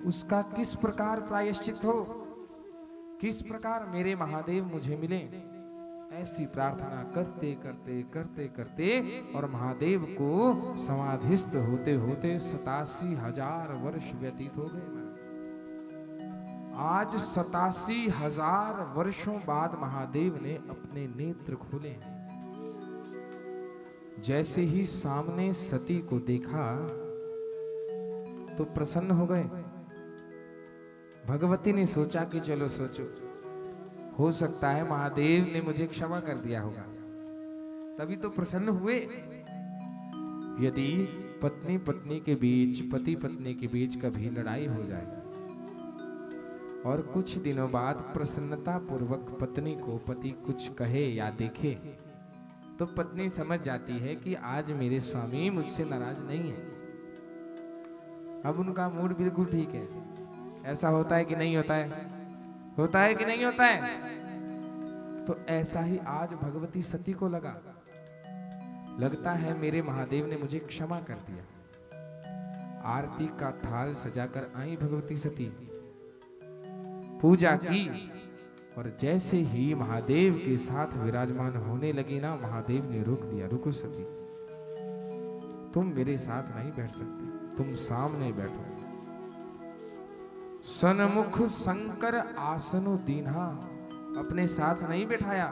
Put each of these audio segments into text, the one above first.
उसका किस प्रकार प्रायश्चित हो, किस प्रकार मेरे महादेव मुझे मिले। ऐसी प्रार्थना करते करते करते करते और महादेव को समाधिस्थ होते होते 87,000 वर्ष व्यतीत हो गए। आज 87,000 वर्षों बाद महादेव ने अपने नेत्र खोले हैं। जैसे ही सामने सती को देखा तो प्रसन्न हो गए। भगवती ने सोचा कि चलो सोचो, हो सकता है महादेव ने मुझे क्षमा कर दिया होगा, तभी तो प्रसन्न हुए। यदि पत्नी पत्नी के बीच, पति पत्नी के बीच कभी लड़ाई हो जाए और कुछ दिनों बाद प्रसन्नता पूर्वक पत्नी को पति कुछ कहे या देखे, तो पत्नी समझ जाती है कि आज मेरे स्वामी मुझसे नाराज नहीं है, अब उनका मूड बिल्कुल ठीक है। ऐसा होता है कि नहीं होता है? होता है कि नहीं होता है? तो ऐसा ही आज भगवती सती को लगता है मेरे महादेव ने मुझे क्षमा कर दिया। आरती का थाल सजाकर आई भगवती सती, पूजा की, और जैसे ही महादेव के साथ विराजमान होने लगी ना, महादेव ने रोक दिया, रुको सती, तुम मेरे साथ नहीं बैठ सकती, तुम सामने बैठो। सन्मुख शंकर आसनो दीन्हा, अपने साथ नहीं बिठाया।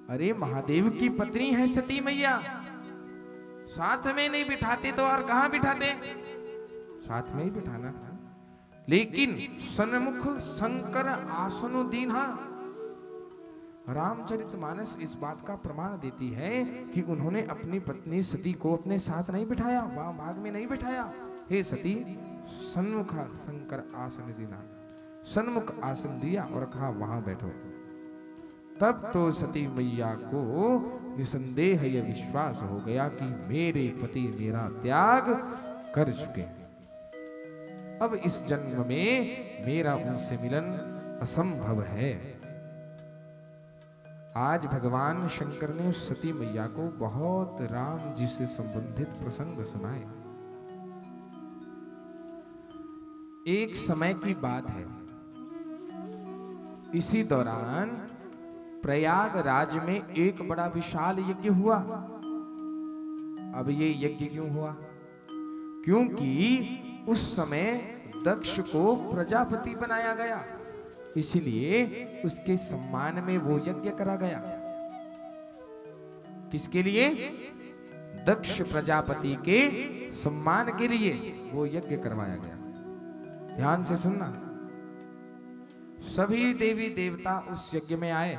अरे महादेव की पत्नी है सती मैया, साथ में नहीं बिठाते तो और कहां बिठाते? साथ में ही बिठाना था। लेकिन सन्मुख शंकर आसनो दीन्हा, रामचरितमानस इस बात का प्रमाण देती है कि उन्होंने अपनी पत्नी सती को अपने साथ नहीं बिठाया, वहां भाग में नहीं बिठाया। हे सती, सन्मुख शंकर आसन दीना, सन्मुख आसन दिया और कहा वहां बैठो। तब तो सती मैया को निसंदेह यह विश्वास हो गया कि मेरे पति मेरा त्याग कर चुके हैं, अब इस जन्म में मेरा उनसे मिलन असंभव है। आज भगवान शंकर ने सती मैया को बहुत राम जी से संबंधित प्रसंग सुनाए। एक समय की बात है, इसी दौरान प्रयागराज में एक बड़ा विशाल यज्ञ हुआ। अब ये यज्ञ क्यों हुआ? क्योंकि उस समय दक्ष को प्रजापति बनाया गया, इसलिए उसके सम्मान में वो यज्ञ करा गया। किसके लिए? दक्ष प्रजापति के सम्मान के लिए वो यज्ञ करवाया गया। ध्यान से सुनना, सभी देवी देवता उस यज्ञ में आए,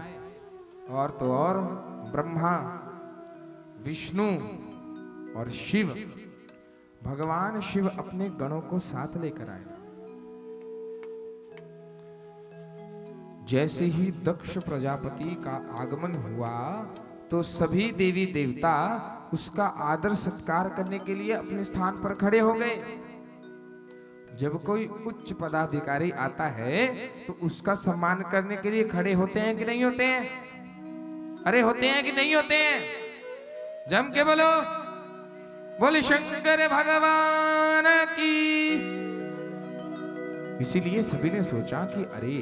और तो और ब्रह्मा, विष्णु और शिव, भगवान शिव अपने गणों को साथ लेकर आए। जैसे ही दक्ष प्रजापति का आगमन हुआ तो सभी देवी देवता उसका आदर सत्कार करने के लिए अपने स्थान पर खड़े हो गए। जब कोई उच्च पदाधिकारी आता है तो उसका सम्मान करने के लिए खड़े होते हैं कि नहीं होते हैं? अरे होते हैं कि नहीं होते हैं? जम के बोलो, बोले शंकर भगवान की। इसीलिए सभी ने सोचा कि अरे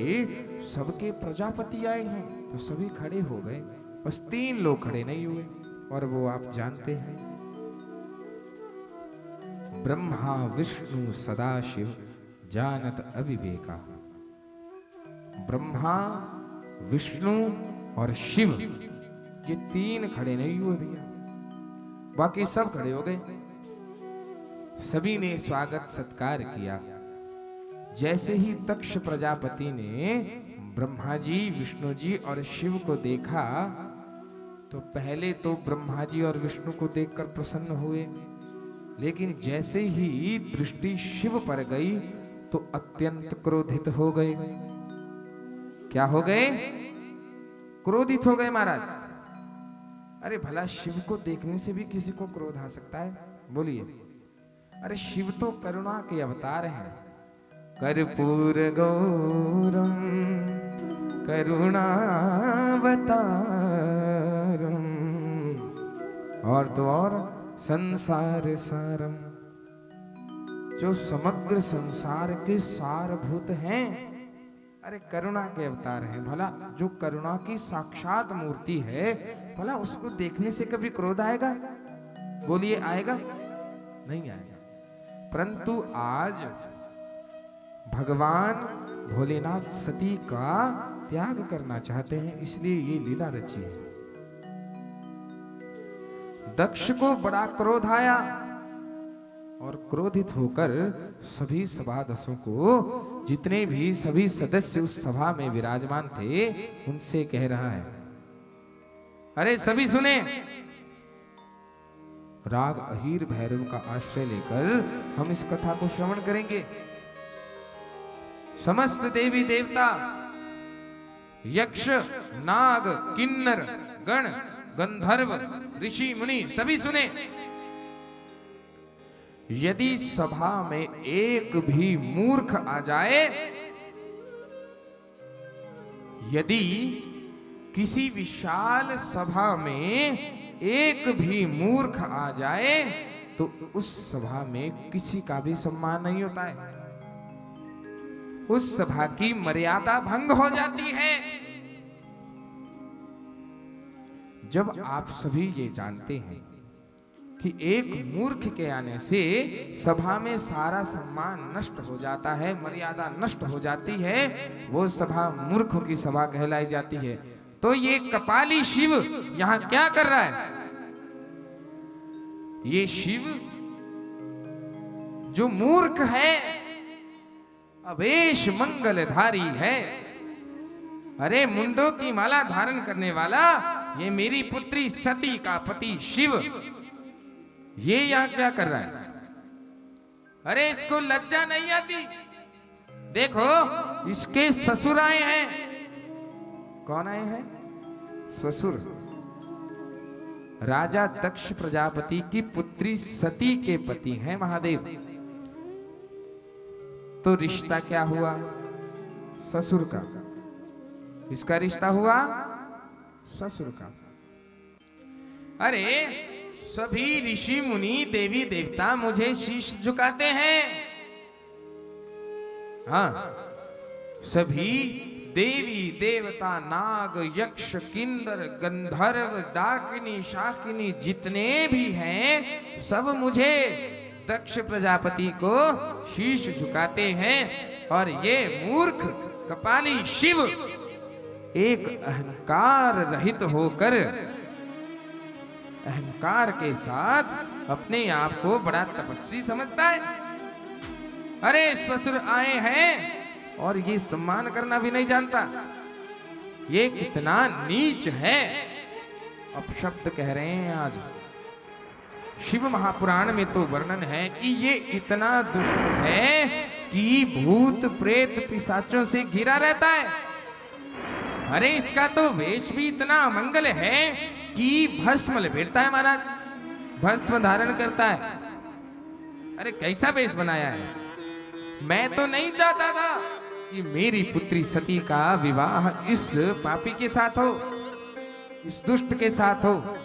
सबके प्रजापति आए हैं, तो सभी खड़े हो गए। बस 3 लोग खड़े नहीं हुए, और वो आप जानते हैं, ब्रह्मा विष्णु सदाशिव जानत अविवेका। ब्रह्मा, विष्णु और शिव, ये 3 खड़े नहीं हुए भैया, बाकी सब खड़े हो गए। सभी ने स्वागत सत्कार किया। जैसे ही दक्ष प्रजापति ने ब्रह्मा जी, विष्णु जी और शिव को देखा, तो पहले तो ब्रह्मा जी और विष्णु को देखकर प्रसन्न हुए, लेकिन जैसे ही दृष्टि शिव पर गई तो अत्यंत क्रोधित हो गए। क्या हो गए? क्रोधित हो गए महाराज। अरे भला शिव को देखने से भी किसी को क्रोध आ सकता है? बोलिए। अरे शिव तो करुणा के अवतार हैं। कर्पूर गौरम करुणावतारम, और तो और संसार सारम जो समग्र संसार के सारभूत हैं। अरे करुणा के अवतार हैं। भला जो करुणा की साक्षात मूर्ति है, भला उसको देखने से कभी क्रोध आएगा? बोलिए, आएगा? नहीं आएगा। परंतु आज भगवान भोलेनाथ सती का त्याग करना चाहते हैं, इसलिए ये लीला रची है। दक्ष को बड़ा क्रोध आया और क्रोधित होकर सभी सभासदों को, जितने भी सभी सदस्य उस सभा में विराजमान थे, उनसे कह रहा है, अरे सभी सुने, राग अहीर भैरव का आश्रय लेकर हम इस कथा को श्रवण करेंगे। समस्त देवी देवता, यक्ष, नाग, किन्नर, गण, गंधर्व, ऋषि, मुनि सभी सुने। यदि सभा में एक भी मूर्ख आ जाए, यदि किसी विशाल सभा में एक भी मूर्ख आ जाए तो उस सभा में किसी का भी सम्मान नहीं होता है। उस सभा की मर्यादा भंग हो जाती है। जब आप सभी ये जानते हैं कि एक मूर्ख के आने से सभा में सारा सम्मान नष्ट हो जाता है, मर्यादा नष्ट हो जाती है, वो सभा मूर्खों की सभा कहलाई जाती है। तो ये कपाली शिव यहां क्या कर रहा है? ये शिव जो मूर्ख है, अवेश मंगलधारी है, अरे मुंडों की माला धारण करने वाला, ये मेरी पुत्री सती का पति शिव, ये यहां क्या कर रहा है? अरे इसको लज्जा नहीं आती? देखो इसके ससुर आए हैं। कौन आए हैं? ससुर। राजा दक्ष प्रजापति की पुत्री सती के पति हैं महादेव। तो रिश्ता क्या हुआ? ससुर का। इसका रिश्ता हुआ ससुर का। अरे सभी ऋषि मुनि देवी देवता मुझे शीश झुकाते हैं। हाँ, सभी देवी देवता, नाग, यक्ष, किन्नर, गंधर्व, डाकिनी, शाकिनी जितने भी हैं, सब मुझे दक्ष प्रजापति को शीश झुकाते हैं। और ये मूर्ख कपाली शिव एक अहंकार रहित होकर, अहंकार के साथ अपने आप को बड़ा तपस्वी समझता है। अरे ससुर आए हैं और ये सम्मान करना भी नहीं जानता। ये कितना नीच है। अपशब्द कह रहे हैं आज। शिव महापुराण में तो वर्णन है कि ये इतना दुष्ट है कि भूत प्रेत पिशाचों से घिरा रहता है। अरे इसका तो वेश भी इतना अमंगल है कि भस्म लपेटता है महाराज, भस्म धारण करता है। अरे कैसा वेश बनाया है। मैं तो नहीं चाहता था कि मेरी पुत्री सती का विवाह इस पापी के साथ हो, इस दुष्ट के साथ हो।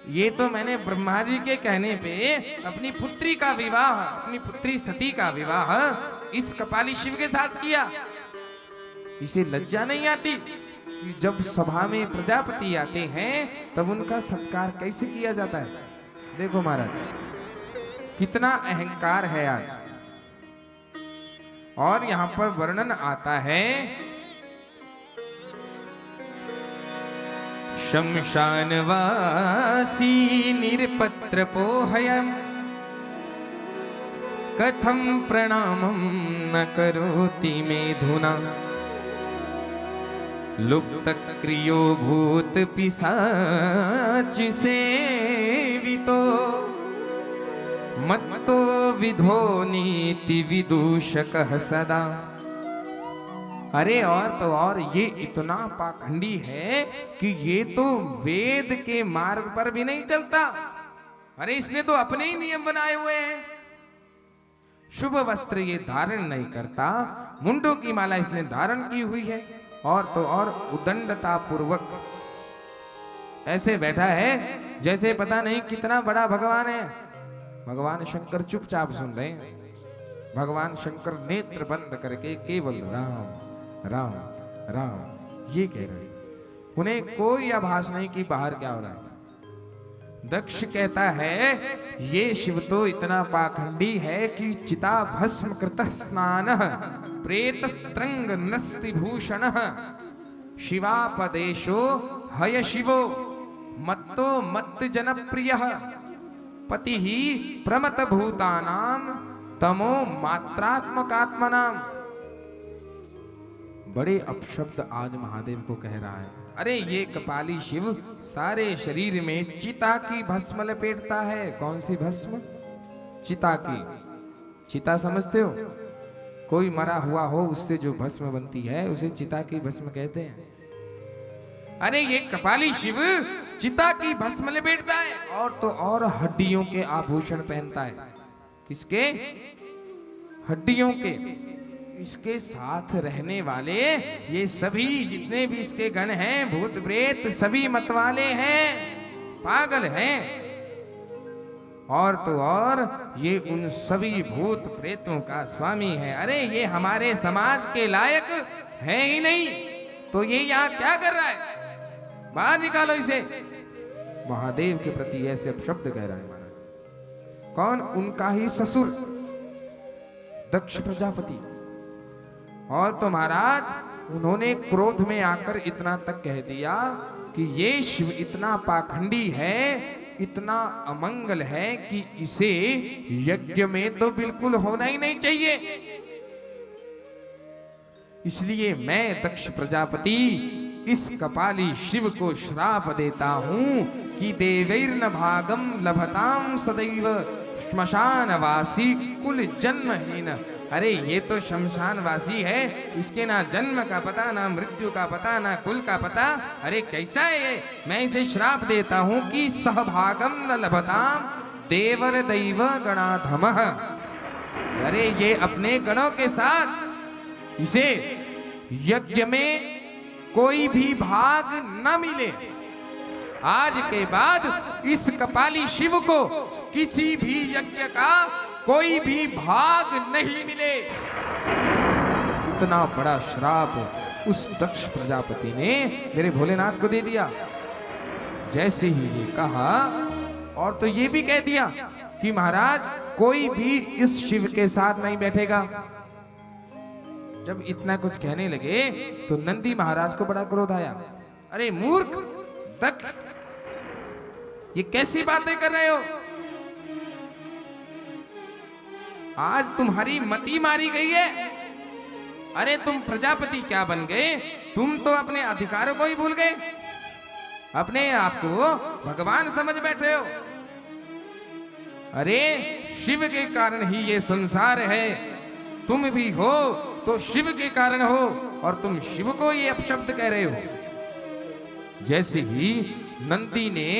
ये तो मैंने ब्रह्मा जी के कहने पे अपनी पुत्री का विवाह, अपनी पुत्री सती का विवाह इस कपाली शिव के साथ किया। इसे लज्जा नहीं आती कि जब सभा में प्रजापति आते हैं तब उनका सत्कार कैसे किया जाता है? देखो महाराज कितना अहंकार है आज। और यहां पर वर्णन आता है, शमशानवासी निरपत्र पोहयम् कथम प्रणामं न करोति मेधुना लुप्त क्रियो भूत पिशाच सेवितो मत्तो विधो नीति विदूषकः सदा। अरे और तो और ये इतना पाखंडी है कि ये तो वेद के मार्ग पर भी नहीं चलता। अरे इसने तो अपने ही नियम बनाए हुए हैं। शुभ वस्त्र ये धारण नहीं करता, मुंडों की माला इसने धारण की हुई है, और तो और उदंडता पूर्वक ऐसे बैठा है जैसे पता नहीं कितना बड़ा भगवान है। भगवान शंकर चुपचाप सुन रहे हैं। भगवान शंकर नेत्र बंद करके केवल राम राम राम ये कह रहे, उन्हें कोई आभास नहीं कि बाहर क्या हो रहा है। दक्ष कहता है ये शिव तो इतना पाखंडी है कि चिता भस्म कृतः स्नानः प्रेत स्त्रंग नस्ति भूषणः शिवापदेशो हय शिवो मत्तो मत्त जनप्रियः पति ही प्रमत भूतानां तमो मात्रात्मकात्मनाम। बड़े अपशब्द आज महादेव को कह रहा है। अरे ये कपाली शिव सारे शरीर में चिता की भस्म लपेटता है। कौन सी भस्म? चिता की। चिता समझते हो? कोई मरा हुआ हो उससे जो भस्म बनती है उसे चिता की भस्म कहते हैं। अरे ये कपाली शिव चिता की भस्म लपेटता है और तो और हड्डियों के आभूषण पहनता है। किसके? हड्डियों के। इसके साथ रहने वाले ये सभी जितने भी इसके गण हैं, भूत प्रेत सभी मतवाले हैं, पागल हैं। और तो और ये उन सभी भूत प्रेतों का स्वामी है। अरे ये हमारे समाज के लायक है ही नहीं, तो ये यहाँ क्या कर रहा है? बाहर निकालो इसे। महादेव के प्रति ऐसे अपशब्द कह रहा है महाराज। कौन? उनका ही ससुर दक्ष प्रजापति। और तो महाराज उन्होंने क्रोध में आकर इतना तक कह दिया कि ये शिव इतना पाखंडी है, इतना अमंगल है कि इसे यज्ञ में तो बिल्कुल होना ही नहीं चाहिए। इसलिए मैं दक्ष प्रजापति इस कपाली शिव को श्राप देता हूं कि देवैर्न भागम लभताम सदैव श्मशानवासी कुल जन्महीन। अरे ये तो शमशानवासी है, इसके ना जन्म का पता, ना मृत्यु का पता, ना कुल का पता। अरे कैसा है ये? मैं इसे श्राप देता हूं कि सहभागम न लभताम देवर दैव गणाधमः। अरे ये अपने गणों के साथ इसे यज्ञ में कोई भी भाग न मिले। आज के बाद इस कपाली शिव को किसी भी यज्ञ का कोई भी भाग नहीं मिले। इतना बड़ा श्राप उस दक्ष प्रजापति ने मेरे भोलेनाथ को दे दिया। जैसे ही ये कहा और तो ये भी कह दिया कि महाराज कोई भी इस शिव के साथ नहीं बैठेगा। जब इतना कुछ कहने लगे तो नंदी महाराज को बड़ा क्रोध आया। अरे मूर्ख दक्ष, ये कैसी बातें कर रहे हो? आज तुम्हारी मति मारी गई है। अरे तुम प्रजापति क्या बन गए? तुम तो अपने अधिकारों को ही भूल गए, अपने आप को भगवान समझ बैठे हो। अरे शिव के कारण ही ये संसार है। तुम भी हो तो शिव के कारण हो और तुम शिव को ये अपशब्द कह रहे हो। जैसे ही नंदी ने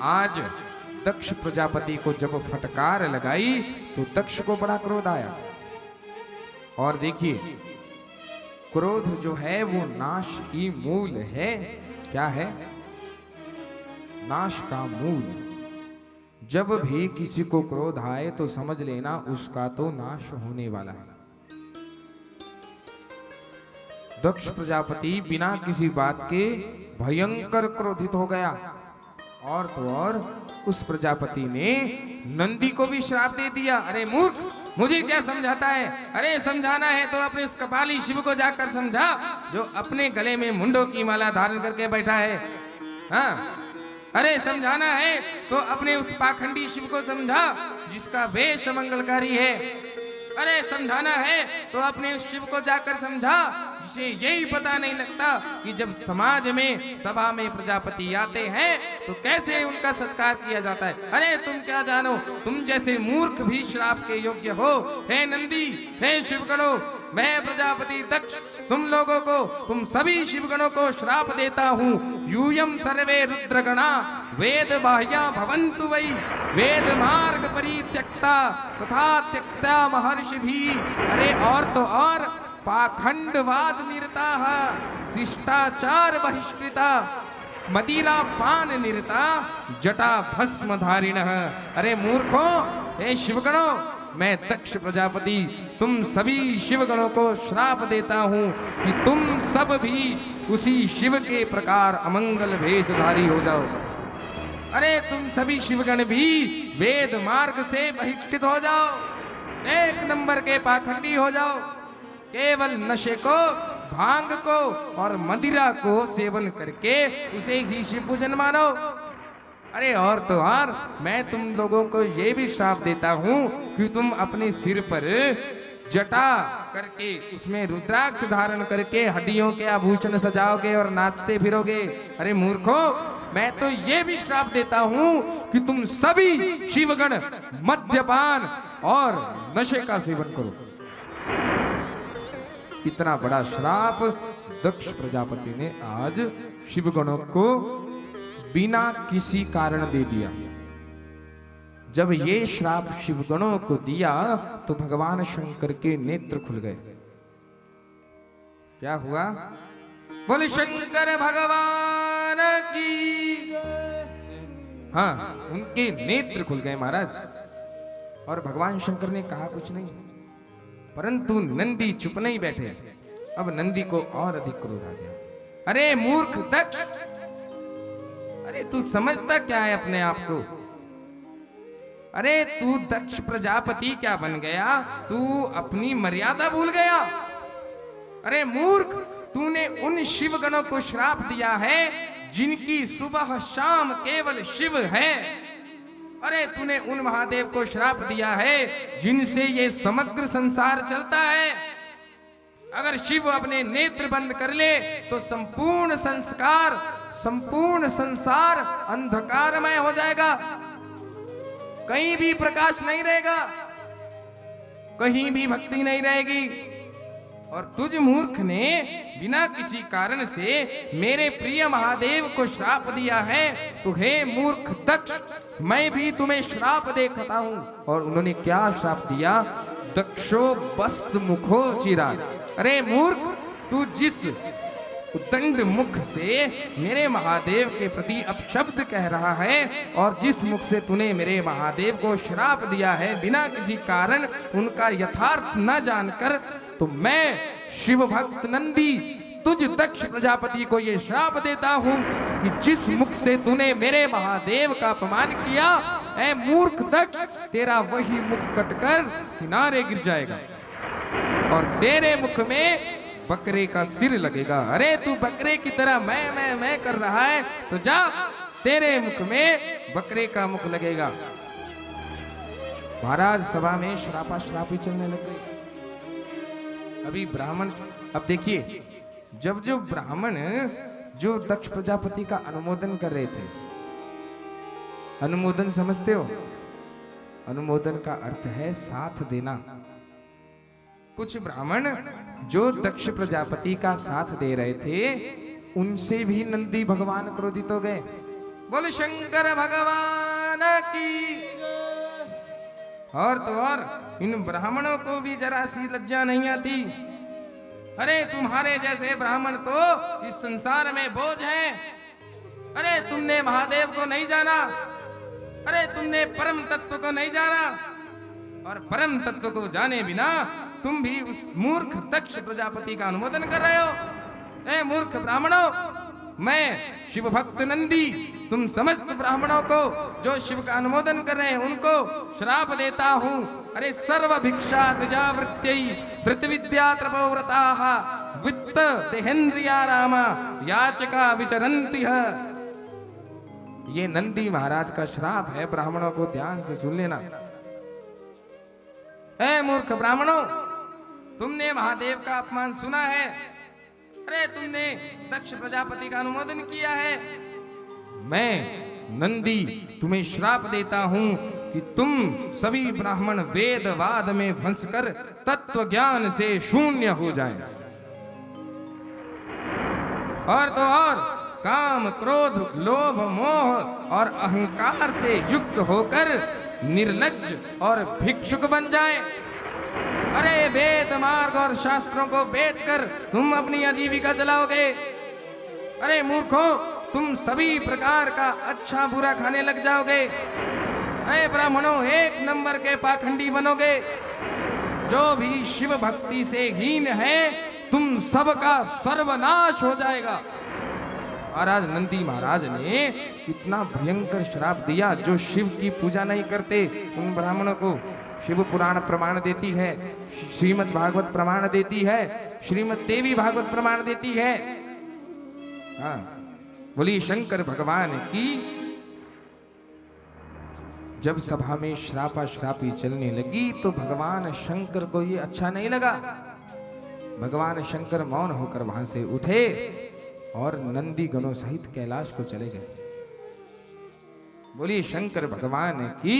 आज दक्ष प्रजापति को जब फटकार लगाई तो दक्ष को बड़ा क्रोध आया। और देखिए क्रोध जो है वो नाश की मूल है। क्या है? नाश का मूल। जब भी किसी को क्रोध आए तो समझ लेना उसका तो नाश होने वाला है। दक्ष प्रजापति बिना किसी बात के भयंकर क्रोधित हो गया और तो और उस प्रजापति ने नंदी को भी श्राप दे दिया। अरे मूर्ख, मुझे क्या समझाता है? अरे समझाना है तो अपने उस कपाली शिव को जाकर समझा जो अपने गले में मुंडों की माला धारण करके बैठा है। हाँ, अरे समझाना है तो अपने उस पाखंडी शिव को समझा जिसका वेश मंगलकारी है। अरे समझाना है तो अपने उस शिव को जाकर समझा जिसे यही पता नहीं लगता कि जब समाज में सभा में प्रजापति आते हैं तो कैसे उनका सत्कार किया जाता है। अरे तुम क्या जानो, तुम जैसे मूर्ख भी श्राप के योग्य हो। हे नंदी, हे शिवगणों, मैं प्रजापति दक्ष तुम लोगों को, तुम सभी शिवगणों को श्राप देता हूँ। यूयम सर्वे रुद्रगणा वेद बाह्या भवन्तु वै वेद मार्ग परित्यक्ता तथा त्यक्ता महर्षि भी। अरे और तो और पाखंडवाद निरता, शिष्टाचार बहिष्कृता, मदिरा पान निरता, जटा भस्म धारिण। अरे मूर्खों, हे शिवगणों, मैं दक्ष प्रजापति तुम सभी शिवगणों को श्राप देता हूं कि तुम सब भी उसी शिव के प्रकार अमंगल वेशधारी हो जाओ। अरे तुम सभी शिवगण भी वेद मार्ग से बहिष्कृत हो जाओ, एक नंबर के पाखंडी हो जाओ, केवल नशे को, भांग को और मदिरा को सेवन करके उसे ही शिव पूजन मानो। अरे और तो और मैं तुम लोगों को ये भी श्राप देता हूं कि तुम अपने सिर पर जटा करके उसमें रुद्राक्ष धारण करके हड्डियों के आभूषण सजाओगे और नाचते फिरोगे। अरे मूर्खो, मैं तो ये भी श्राप देता हूं कि तुम सभी शिवगण मद्यपान और नशे का सेवन करो। इतना बड़ा श्राप दक्ष प्रजापति ने आज शिवगणों को बिना किसी कारण दे दिया। जब ये श्राप शिवगणों को दिया तो भगवान शंकर के नेत्र खुल गए। क्या हुआ? बोले शंकर भगवान की। हाँ, उनके नेत्र खुल गए महाराज। और भगवान शंकर ने कहा कुछ नहीं, परंतु नंदी चुप नहीं बैठे। अब नंदी को और अधिक क्रोध आ गया। अरे मूर्ख दक्ष, अरे तू समझता क्या है अपने आप को? अरे तू दक्ष प्रजापति क्या बन गया? तू अपनी मर्यादा भूल गया। अरे मूर्ख, तूने उन शिवगणों को श्राप दिया है जिनकी सुबह शाम केवल शिव है। अरे तूने उन महादेव को श्राप दिया है जिनसे ये समग्र संसार चलता है। अगर शिव अपने नेत्र बंद कर ले तो संपूर्ण संसार अंधकारमय हो जाएगा, कहीं भी प्रकाश नहीं रहेगा, कहीं भी भक्ति नहीं रहेगी। और तुझ मूर्ख ने बिना किसी कारण से मेरे प्रिय महादेव को श्राप दिया है, तो हे मूर्ख दक्ष, मैं भी तुम्हें श्राप देता हूं। और उन्होंने क्या श्राप दिया? दक्षो बस्त मुखो चिरा। अरे मूर्ख, तू जिस उद्दंड मुख से मेरे महादेव के प्रति अपशब्द कह रहा है और जिस मुख से तूने मेरे महादेव को श्राप दिया है बिना किसी कारण, उनका यथार्थ न जानकर, तो मैं शिव भक्त नंदी तुझ दक्ष प्रजापति को ये श्राप देता हूं कि जिस मुख से तूने मेरे महादेव का अपमान किया, ऐ मूर्ख दक्ष, तेरा वही मुख कटकर किनारे गिर जाएगा और तेरे मुख में बकरे का सिर लगेगा। अरे तू बकरे की तरह मैं कर रहा है, तो जा, तेरे मुख में बकरे का मुख लगेगा। महाराज सभा में श्रापा श्रापी चलने लग गई। अभी ब्राह्मण, अब देखिए, जब जो ब्राह्मण जो दक्ष प्रजापति का अनुमोदन कर रहे थे, अनुमोदन समझते हो? अनुमोदन का अर्थ है साथ देना। कुछ ब्राह्मण जो दक्ष प्रजापति का साथ दे रहे थे, उनसे भी नंदी भगवान क्रोधित हो गए। बोले शंकर भगवान की। और तो और इन ब्राह्मणों को भी जरा सी लज्जा नहीं आती। अरे तुम्हारे जैसे ब्राह्मण तो इस संसार में बोझ हैं। अरे तुमने महादेव को नहीं जाना, अरे तुमने परम तत्व को नहीं जाना, और परम तत्व को जाने बिना तुम भी उस मूर्ख दक्ष प्रजापति का अनुमोदन कर रहे हो। ए मूर्ख ब्राह्मणों, मैं शिव भक्त नंदी तुम समस्त ब्राह्मणों को जो शिव का अनुमोदन कर रहे हैं उनको श्राप देता हूं। अरे सर्व भिक्षा द्विजावृत्यै वृत्विद्या तपोव्रताः वित्त देहेन्द्रिया रामा याचका विचरन्ति है। ये नंदी महाराज का श्राप है, ब्राह्मणों को ध्यान से सुन लेना। ए मूर्ख ब्राह्मणों, तुमने महादेव का अपमान सुना है, अरे तुमने दक्ष प्रजापति का अनुमोदन किया है। मैं नंदी तुम्हें श्राप देता हूं कि तुम सभी ब्राह्मण वेदवाद में फंसकर तत्व ज्ञान से शून्य हो जाएं। और तो और काम, क्रोध, लोभ, मोह और अहंकार से युक्त होकर निर्लज्ज और भिक्षुक बन जाएं। अरे वेद मार्ग और शास्त्रों को बेचकर तुम अपनी आजीविका चलाओगे। अरे मूर्खों, तुम सभी प्रकार का अच्छा बुरा खाने लग जाओगे। अरे ब्राह्मणों, एक नंबर के पाखंडी बनोगे। जो भी शिव भक्ति से हीन है, तुम सबका सर्वनाश हो जाएगा। महाराज नंदी महाराज ने इतना भयंकर श्राप दिया। जो शिव की पूजा नहीं करते उन ब्राह्मणों को शिव पुराण प्रमाण देती है, श्रीमद् भागवत प्रमाण देती है, श्रीमद् देवी भागवत प्रमाण देती है। हाँ, बोली शंकर भगवान की। जब सभा में श्रापा श्रापी चलने लगी तो भगवान शंकर को ये अच्छा नहीं लगा। भगवान शंकर मौन होकर वहां से उठे और नंदी गणों सहित कैलाश को चले गए। बोलिए शंकर भगवान की।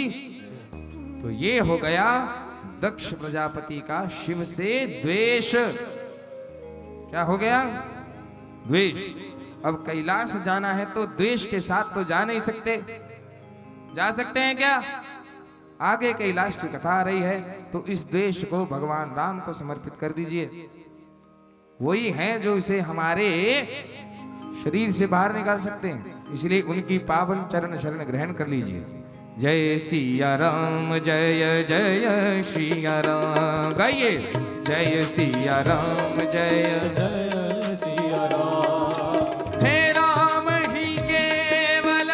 तो ये हो गया दक्ष प्रजापति का शिव से द्वेष। क्या हो गया? द्वेष। अब कैलाश जाना है तो द्वेष के साथ तो जा नहीं सकते। जा सकते हैं क्या? आगे कैलाश की कथा आ रही है, तो इस द्वेष को भगवान राम को समर्पित कर दीजिए। वही हैं जो इसे हमारे शरीर से बाहर निकाल सकते हैं, इसलिए उनकी पावन चरण शरण ग्रहण कर लीजिए। जय सिया राम, जय जय सिया राम। गाइए जय सिया राम, जय जय सिया राम। हे राम ही केवल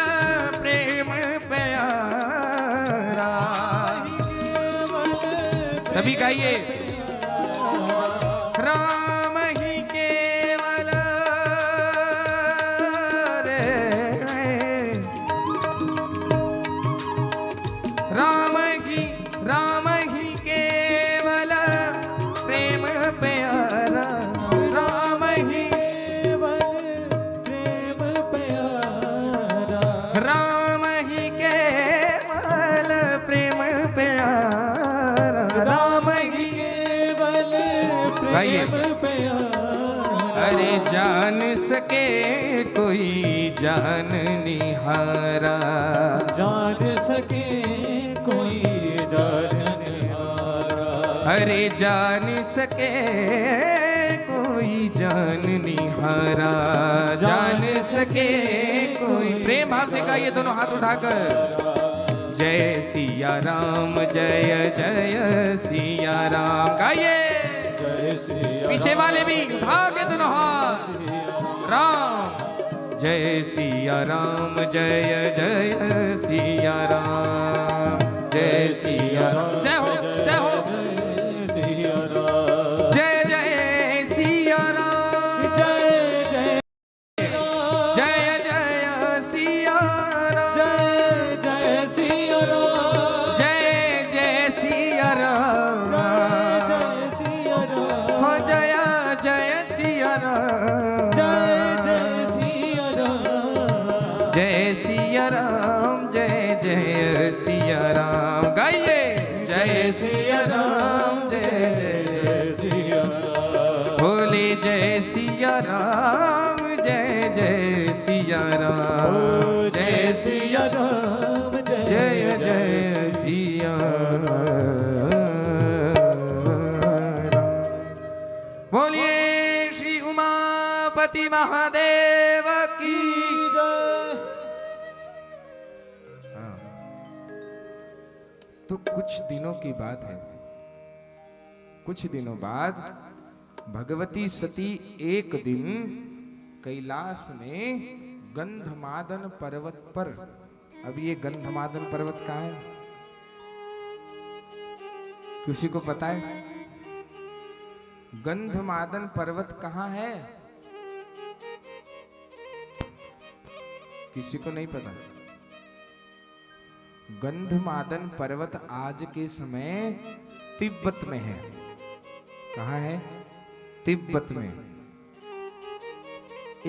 प्रेम प्यारा। सभी गाइए राम ही केवल राम ही केवल प्रेम प्यारा। राम ही केवल प्रेम प्यारा। राम ही केवल प्रेम प्यारा। राम ही केवल प्रेम प्यारा। अरे जान सके कोई जान निहारा। जान सके कोई जान निहारा। अरे जान सके कोई जान निहारा। जान सके कोई। प्रेम भाव से गाइए दोनों हाथ उठाकर। जय सिया राम, जय जय सिया राम। गाइए जय सिया। पीछे वाले भी उठा के दोनों हाथ। राम जय सिया राम, जय जय सिया राम। जय सिया राम। जय हो, जय हो। सिया राम। जय जय सिया राम। जय जय जय जय सिया राम। जय जय सिया राम। जय जय सिया राम। जय जय सिया राम। हो जय जय सिया राम। जय जय सिया राम। जय सिया राम, जय जय सिया राम। गाइए जय सिया राम, जय जय सिया राम। बोले जय सिया राम, जय जय सिया राम। जय सिया राम, जय जय सिया राम। बोलिए श्री उमापति महादेव की जय। तो कुछ दिनों की बात है, कुछ दिनों बाद भगवती सती एक दिन कैलाश में गंधमादन पर्वत पर। अब ये गंधमादन पर्वत कहाँ है? किसी को पता है? गंधमादन पर्वत कहाँ है? किसी को नहीं पता? गंधमादन पर्वत आज के समय तिब्बत में है। कहाँ है? तिब्बत में।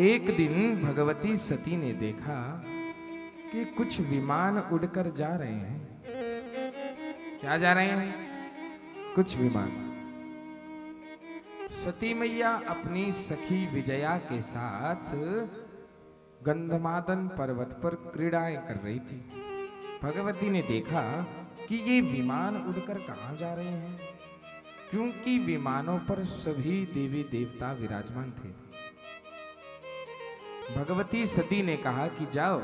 एक दिन भगवती सती ने देखा कि कुछ विमान उड़कर जा रहे हैं। क्या जा रहे हैं? कुछ विमान। सती मैया अपनी सखी विजया के साथ गंधमादन पर्वत पर क्रीड़ाएं कर रही थी। भगवती ने देखा कि ये विमान उड़कर कहाँ जा रहे हैं, क्योंकि विमानों पर सभी देवी देवता विराजमान थे। भगवती सती ने कहा कि जाओ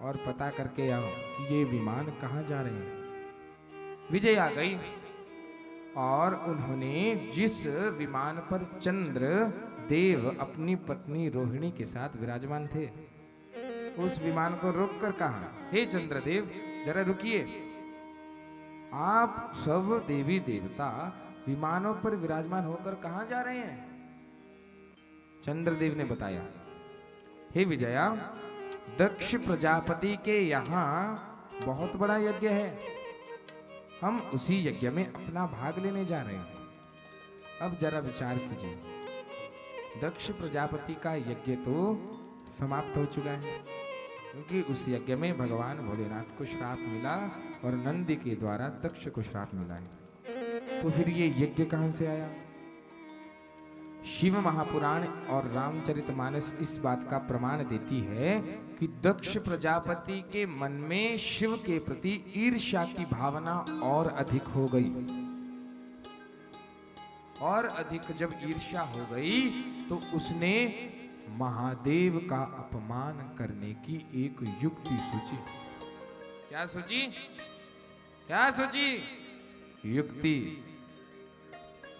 और पता करके आओ कि ये विमान कहाँ जा रहे हैं। विजय आ गई और उन्होंने जिस विमान पर चंद्र देव अपनी पत्नी रोहिणी के साथ विराजमान थे, उस विमान को रोककर कहा, हे चंद्रदेव जरा रुकिए, आप सब देवी देवता विमानों पर विराजमान होकर कहां जा रहे हैं। चंद्रदेव ने बताया, हे विजया, दक्ष प्रजापति के यहाँ बहुत बड़ा यज्ञ है, हम उसी यज्ञ में अपना भाग लेने जा रहे हैं। अब जरा विचार कीजिए, दक्ष प्रजापति का यज्ञ तो समाप्त हो चुका है, क्योंकि उस यज्ञ में भगवान भोलेनाथ को श्राप मिला और नंदी के द्वारा दक्ष को श्राप मिला है। तो फिर ये यज्ञ कहां से आया। शिव महापुराण और रामचरितमानस इस बात का प्रमाण देती है कि दक्ष प्रजापति के मन में शिव के प्रति ईर्ष्या की भावना और अधिक हो गई, और अधिक जब ईर्ष्या हो गई तो उसने महादेव का अपमान करने की एक युक्ति सोची। क्या सोची? क्या सोची? युक्ति।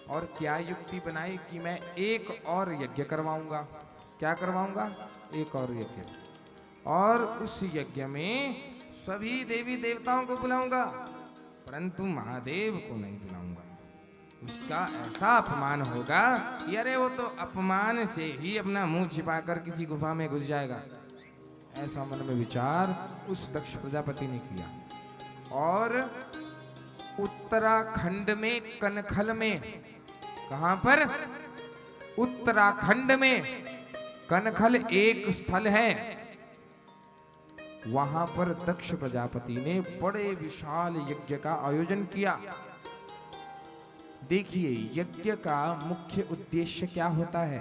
और क्या युक्ति बनाई कि मैं एक और यज्ञ करवाऊंगा। क्या करवाऊंगा? एक और यज्ञ, और उस यज्ञ में सभी देवी देवताओं को बुलाऊंगा, परंतु महादेव को नहीं बुलाऊंगा। उसका ऐसा अपमान होगा कि अरे वो तो अपमान से ही अपना मुंह छिपाकर किसी गुफा में घुस जाएगा। ऐसा मन में विचार उस दक्ष प्रजापति ने किया, और उत्तराखंड में कनखल में, कहां पर? उत्तराखंड में कनखल एक स्थल है, वहां पर दक्ष प्रजापति ने बड़े विशाल यज्ञ का आयोजन किया। देखिए, यज्ञ का मुख्य उद्देश्य क्या होता है।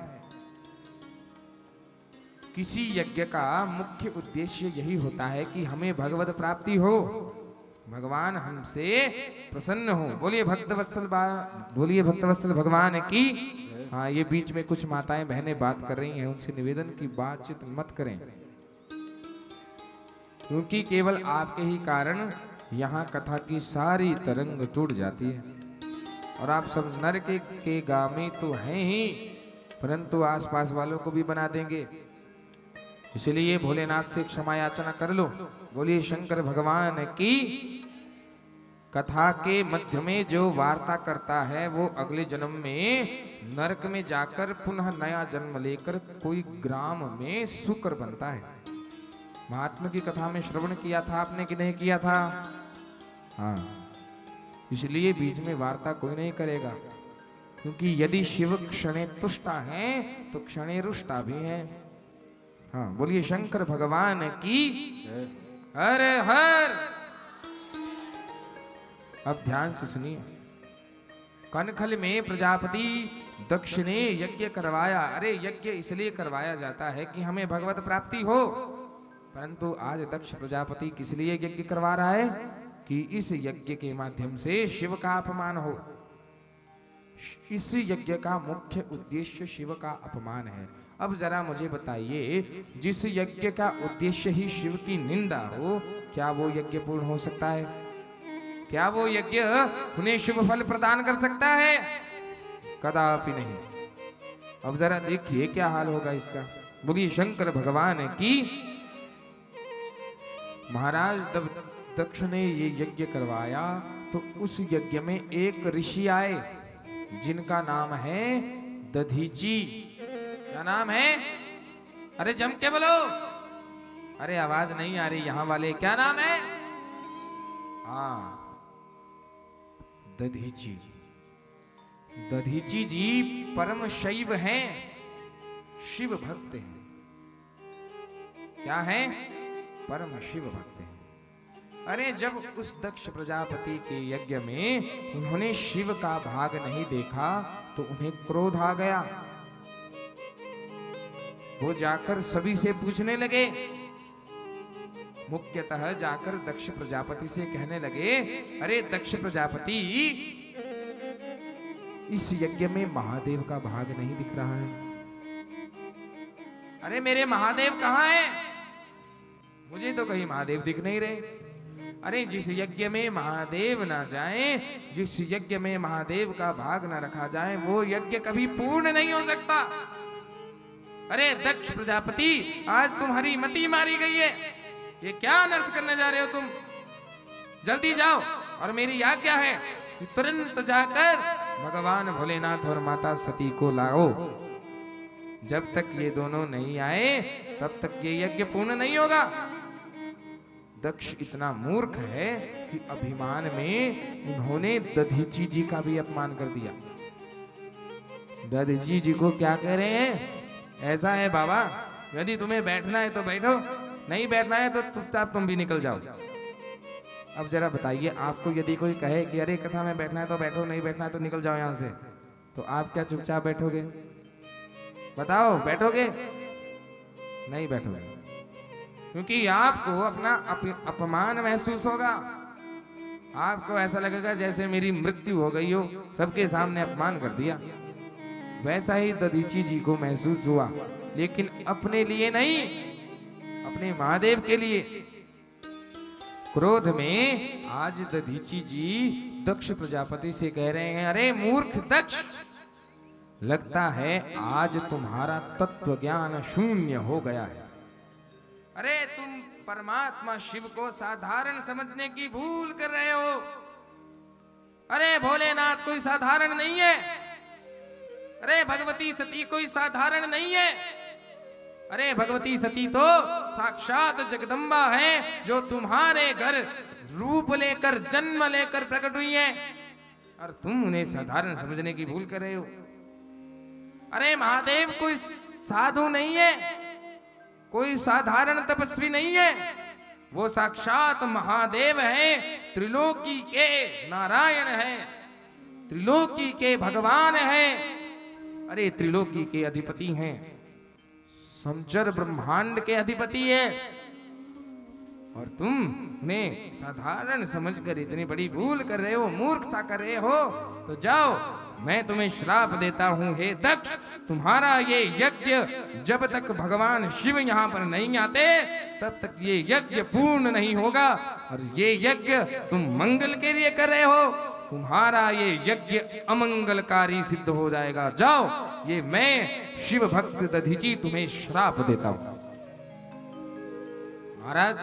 किसी यज्ञ का मुख्य उद्देश्य यही होता है कि हमें भगवत प्राप्ति हो, भगवान हमसे प्रसन्न हो। बोलिए भक्तवत्सल बोलिए भक्तवत्सल भगवान की। हाँ, ये बीच में कुछ माताएं बहनें बात कर रही हैं, उनसे निवेदन की बातचीत मत करें, क्योंकि केवल आपके ही कारण यहाँ कथा की सारी तरंग टूट जाती है। और आप सब नर के गामी तो हैं ही, परंतु आसपास वालों को भी बना देंगे। इसलिए भोलेनाथ से क्षमा याचना कर लो। बोलिए शंकर भगवान की। कथा के मध्य में जो वार्ता करता है वो अगले जन्म में नरक में जाकर पुनः नया जन्म लेकर कोई ग्राम में शुक्र बनता है। महात्मा की कथा में श्रवण किया था आपने कि नहीं किया था? हाँ, इसलिए बीच में वार्ता कोई नहीं करेगा, क्योंकि यदि शिव क्षणे तुष्टा है तो क्षणे रुष्टा भी है। हाँ, बोलिए शंकर भगवान की। हर हर। अब ध्यान से सुनिए। कनखल में प्रजापति दक्ष ने यज्ञ करवाया। अरे यज्ञ इसलिए करवाया जाता है कि हमें भगवत प्राप्ति हो, परंतु आज दक्ष प्रजापति किस लिए यज्ञ करवा रहा है? कि इस यज्ञ के माध्यम से शिव का अपमान हो। इस यज्ञ का मुख्य उद्देश्य शिव का अपमान है। अब जरा मुझे बताइए, जिस यज्ञ का उद्देश्य ही शिव की निंदा हो, क्या वो यज्ञ पूर्ण हो सकता है? क्या वो यज्ञ उन्हें शुभ फल प्रदान कर सकता है? कदापि नहीं। अब जरा देखिए क्या हाल होगा इसका। बोलिए शंकर भगवान की। महाराज दक्ष ने ये यज्ञ करवाया तो उस यज्ञ में एक ऋषि आए जिनका नाम है दधीची। क्या नाम है? अरे जम के बोलो। अरे आवाज नहीं आ रही यहां वाले। क्या नाम है? हाँ, दधीची। दधीची जी परम शैव हैं, शिव भक्त हैं। क्या है? परम शिव भक्त हैं। अरे जब उस दक्ष प्रजापति के यज्ञ में उन्होंने शिव का भाग नहीं देखा तो उन्हें क्रोध आ गया। वो जाकर सभी से पूछने लगे, मुख्यतः जाकर दक्ष प्रजापति से कहने लगे, अरे दक्ष प्रजापति, इस यज्ञ में महादेव का भाग नहीं दिख रहा है। अरे मेरे महादेव कहाँ हैं? मुझे तो कहीं महादेव दिख नहीं रहे। अरे जिस यज्ञ में महादेव ना जाए, जिस यज्ञ में महादेव का भाग ना रखा जाए, वो यज्ञ कभी पूर्ण नहीं हो सकता। अरे दक्ष प्रजापति, आज तुम्हारी मति मारी गई है। ये क्या अनर्थ करने जा रहे हो तुम? जल्दी जाओ, और मेरी आज्ञा है कि तुरंत जाकर भगवान भोलेनाथ और माता सती को लाओ। जब तक ये दोनों नहीं आए तब तक ये यज्ञ पूर्ण नहीं होगा। दक्ष इतना मूर्ख है कि अभिमान में उन्होंने दधीची जी का भी अपमान कर दिया। दधीची जी को क्या कह रहे हैं? ऐसा है बाबा, यदि तुम्हें बैठना है तो बैठो, नहीं बैठना है तो चुपचाप तुम भी निकल जाओ। अब जरा बताइए, आपको यदि कोई कहे कि अरे कथा में बैठना है तो बैठो, नहीं बैठना है तो निकल जाओ यहां से, तो आप क्या चुपचाप बैठोगे? बताओ, बैठोगे? नहीं बैठोगे, क्योंकि आपको अपना अपमान महसूस होगा। आपको ऐसा लगेगा जैसे मेरी मृत्यु हो गई हो, सबके सामने अपमान कर दिया। वैसा ही दधीची जी को महसूस हुआ, लेकिन अपने लिए नहीं, अपने महादेव के लिए। क्रोध में आज दधीची जी दक्ष प्रजापति से कह रहे हैं, अरे मूर्ख दक्ष, लगता है आज तुम्हारा तत्व ज्ञान शून्य हो गया है। अरे तुम परमात्मा शिव को साधारण समझने की भूल कर रहे हो। अरे भोलेनाथ कोई साधारण नहीं है। अरे भगवती सती कोई साधारण नहीं है। अरे भगवती सती तो साक्षात जगदम्बा है, जो तुम्हारे घर रूप लेकर, जन्म लेकर प्रकट हुई है, और तुम उन्हें साधारण समझने की भूल कर रहे हो। अरे महादेव कोई साधु नहीं है, कोई साधारण तपस्वी नहीं है, वो साक्षात महादेव है, त्रिलोकी के नारायण है, त्रिलोकी के भगवान है। अरे त्रिलोकी के अधिपति हैं, समचर ब्रह्मांड के अधिपति है, और तुम उन्हें साधारण समझकर इतनी बड़ी भूल कर रहे हो, मूर्खता कर रहे हो। तो जाओ, मैं तुम्हें श्राप देता हूं, हे दक्ष, तुम्हारा ये यज्ञ जब तक भगवान शिव यहां पर नहीं आते तब तक ये यज्ञ पूर्ण नहीं होगा, और ये यज्ञ तुम मंगल के लिए कर रहे हो, तुम्हारा ये यज्ञ अमंगलकारी सिद्ध हो जाएगा। जाओ, ये मैं शिव भक्त दधीची तुम्हें श्राप देता हूं। महाराज,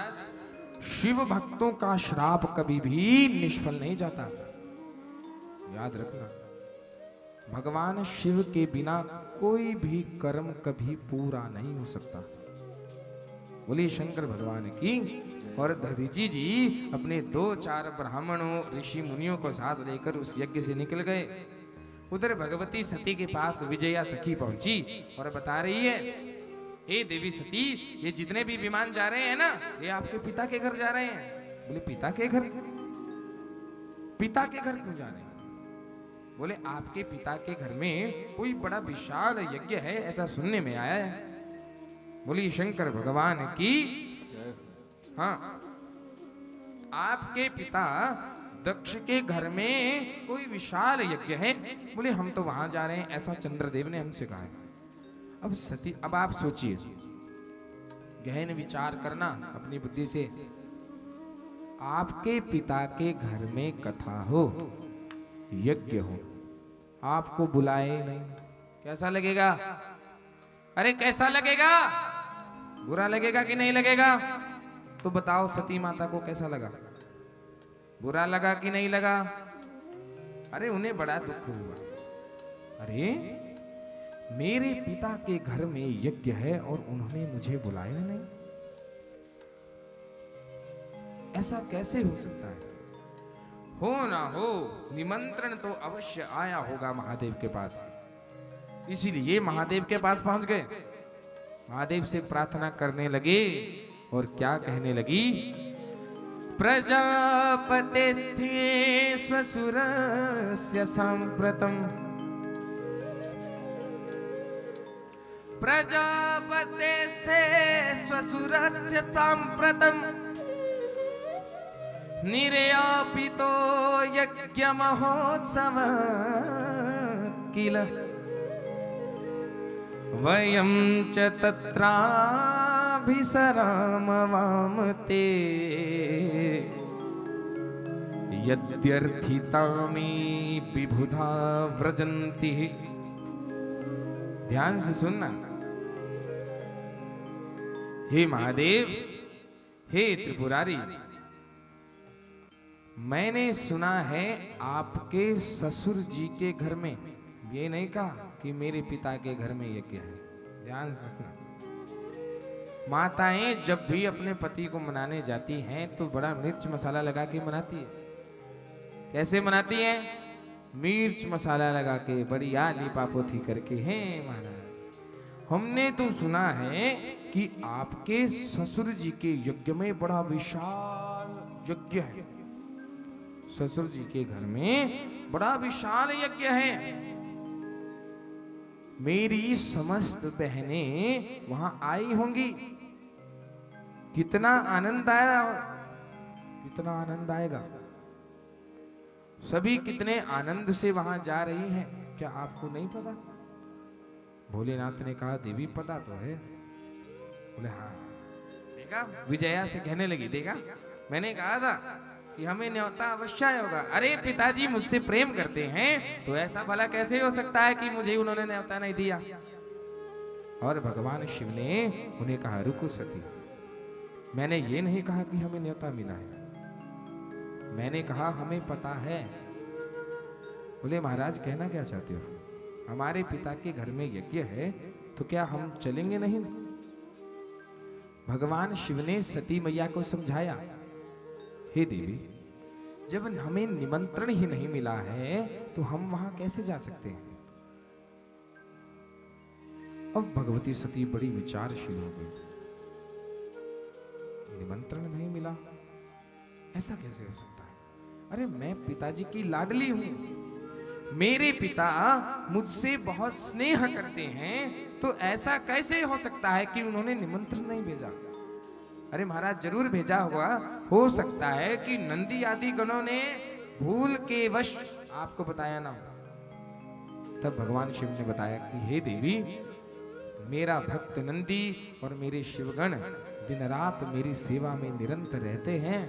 शिव भक्तों का श्राप कभी भी निष्फल नहीं जाता, याद रखना। भगवान शिव के बिना कोई भी कर्म कभी पूरा नहीं हो सकता। बोलिए शंकर भगवान की। और दधीची जी अपने 2-4 ब्राह्मणों, ऋषि मुनियों को साथ लेकर उस यज्ञ से निकल गए। उधर भगवती सती के पास विजया सखी पहुंची और बता रही है, हे देवी सती, ये जितने भी विमान जा रहे हैं ना, ये आपके पिता के घर जा रहे हैं। बोले पिता के घर? पिता के घर क्यों जा रहे हैं? बोले आपके पिता के घर में कोई बड़ा विशाल यज्ञ है, ऐसा सुनने में आया है। बोली शंकर भगवान की। हाँ, आपके पिता दक्ष के घर में कोई विशाल यज्ञ है। बोले हम तो वहां जा रहे हैं, ऐसा चंद्रदेव ने हमसे कहा है। अब सती, अब आप सोचिए, गहन विचार करना अपनी बुद्धि से। आपके पिता के घर में कथा हो, यज्ञ हो, आपको बुलाए नहीं, कैसा लगेगा? अरे कैसा लगेगा? बुरा लगेगा कि नहीं लगेगा? तो बताओ सती माता को कैसा लगा? बुरा लगा कि नहीं लगा? अरे उन्हें बड़ा दुख हुआ। अरे मेरे पिता के घर में यज्ञ है और उन्होंने मुझे बुलाया नहीं, ऐसा कैसे हो सकता है? हो ना हो, निमंत्रण तो अवश्य आया होगा महादेव के पास। इसीलिए महादेव के पास पहुंच गए, महादेव से प्रार्थना करने लगे और क्या कहने लगी? प्रजापतेस्थे स्वसुरस्य सांप्रतम्, प्रजापतेस्थे स्वसुरस्य सांप्रतम्, निर्यापितो यज्ञ महोत्सव किल वयं च तत्रा भिसराम वाम ते यद्यर्थितामी विबुधा व्रजंती। ध्यान से सुनना। हे महादेव, हे त्रिपुरारी, मैंने सुना है आपके ससुर जी के घर में, ये नहीं कहा कि मेरे पिता के घर में यज्ञ है, ध्यान से रखना। माताएं जब भी अपने पति को मनाने जाती हैं तो बड़ा मिर्च मसाला लगा के मनाती है। कैसे मनाती हैं? मिर्च मसाला लगा के, बड़ी आली पापोथी करके। हैं महाराज, हमने तो सुना है कि आपके ससुर जी के यज्ञ में बड़ा विशाल यज्ञ है। ससुर जी के घर में बड़ा विशाल यज्ञ है। मेरी समस्त बहनें वहां आई होंगी। कितना आनंद आएगा, कितना आनंद आएगा। सभी कितने आनंद से वहां जा रही हैं, क्या आपको नहीं पता? भोलेनाथ ने कहा देवी पता तो है। बोले हाँ। देखा, विजया से कहने लगी, देखा मैंने कहा था कि हमें न्योता अवश्य होगा। अरे पिताजी मुझसे प्रेम करते हैं तो ऐसा भला कैसे हो सकता है कि मुझे उन्होंने न्योता नहीं दिया। और भगवान शिव ने उन्हें कहा रुको सती, मैंने ये नहीं कहा कि हमें न्योता मिला है, मैंने कहा हमें पता है। बोले महाराज कहना क्या चाहते हो? हमारे पिता के घर में यज्ञ है तो क्या हम चलेंगे नहीं? भगवान शिव ने सती मैया को समझाया, हे देवी, जब हमें निमंत्रण ही नहीं मिला है तो हम वहां कैसे जा सकते हैं? अब भगवती सती बड़ी विचारशील हो गई। निमंत्रण नहीं मिला, ऐसा कैसे हो सकता है? अरे मैं पिताजी की लाडली हूं, मेरे पिता मुझसे बहुत स्नेह करते हैं, तो ऐसा कैसे हो सकता है कि उन्होंने निमंत्रण नहीं भेजा? अरे महाराज जरूर भेजा होगा, हो सकता है कि नंदी आदि गणों ने भूल के वश आपको बताया ना। तब भगवान शिव ने बताया कि हे देवी, मेरा भक्त नंदी और मेरे शिवगण दिन रात मेरी सेवा में निरंतर रहते हैं,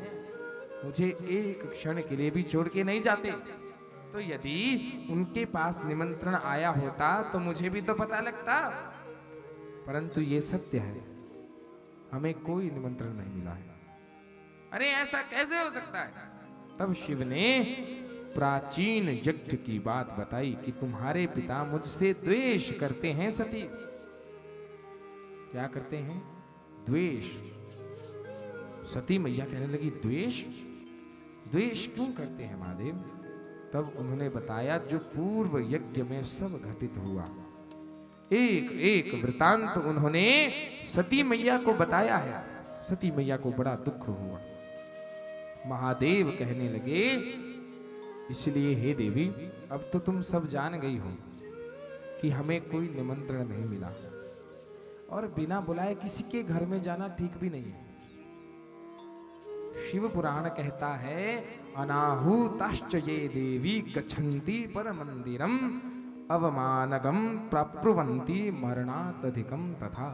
मुझे एक क्षण के लिए भी छोड़ के नहीं जाते। तो यदि उनके पास निमंत्रण आया होता तो मुझे भी तो पता लगता, परंतु ये सत्य है, हमें कोई निमंत्रण नहीं मिला है। अरे ऐसा कैसे हो सकता है? तब शिव ने प्राचीन यज्ञ की बात बताई कि तुम्हारे पिता मुझसे द्वेष करते हैं सती। क्या करते हैं? द्वेष। सती मैया कहने लगी द्वेष? द्वेष क्यों करते हैं महादेव? तब उन्होंने बताया जो पूर्व यज्ञ में सब घटित हुआ, एक एक वृतांत उन्होंने सती मैया को बताया है। सती मैया को बड़ा दुख हुआ। महादेव कहने लगे, इसलिए हे देवी, अब तो तुम सब जान गई हो कि हमें कोई निमंत्रण नहीं मिला और बिना बुलाए किसी के घर में जाना ठीक भी नहीं है। शिव पुराण कहता है, अनाहूताश्च ये देवी गच्छन्ति पर मंदिरम अवमानगम प्राप्नुवन्ति मरणादधिकम तथा।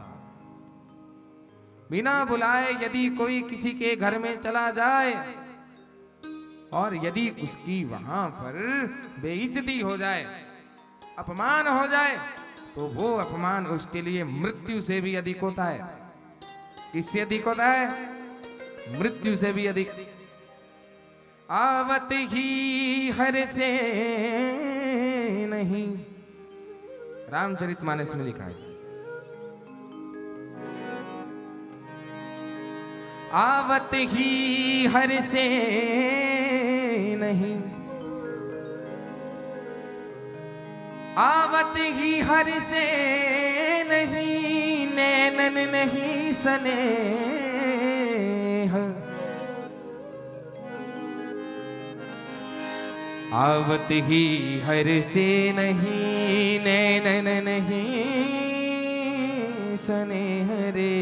बिना बुलाए यदि कोई किसी के घर में चला जाए और यदि उसकी वहां पर बेइज्जती हो जाए, अपमान हो जाए, तो वो अपमान उसके लिए मृत्यु से भी अधिक होता है। किससे अधिक होता है? मृत्यु से भी अधिक। आवत ही हर से नहीं, रामचरितमानस में लिखा है, आवत ही हर से नहीं, आवत ही हर से नहीं, नैनन नहीं सने, आवत ही हर से नहीं, नैनन नहीं स्नेह रे,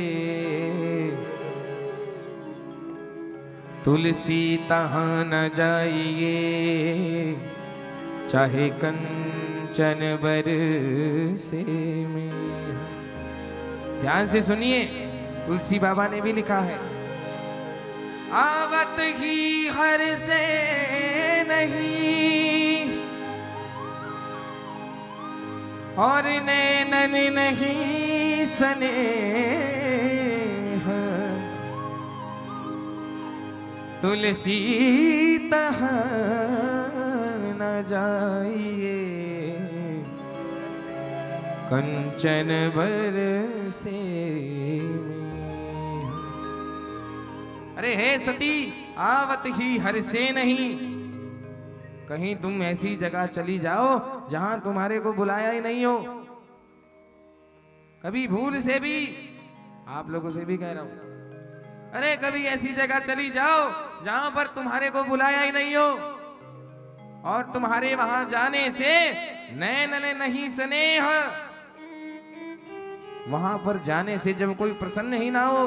तुलसी तहाँ न जाइए चाहे कंचन बर से में। ध्यान से सुनिए, तुलसी बाबा ने भी लिखा है, आवत ही हर से नहीं और नैनन नहीं सने, तुलसी तहाँ न जाइए कंचन बरसे में। अरे हे सती, आवत ही हर से नहीं, कहीं तुम ऐसी जगह चली जाओ जहां तुम्हारे को बुलाया ही नहीं हो। कभी भूल से भी, आप लोगों से भी कह रहा हूं, अरे कभी ऐसी जगह चली जाओ जहां पर तुम्हारे को बुलाया ही नहीं हो, और तुम्हारे वहां जाने से नैन नहीं स्नेह, वहां पर जाने से जब कोई प्रसन्न ही ना हो,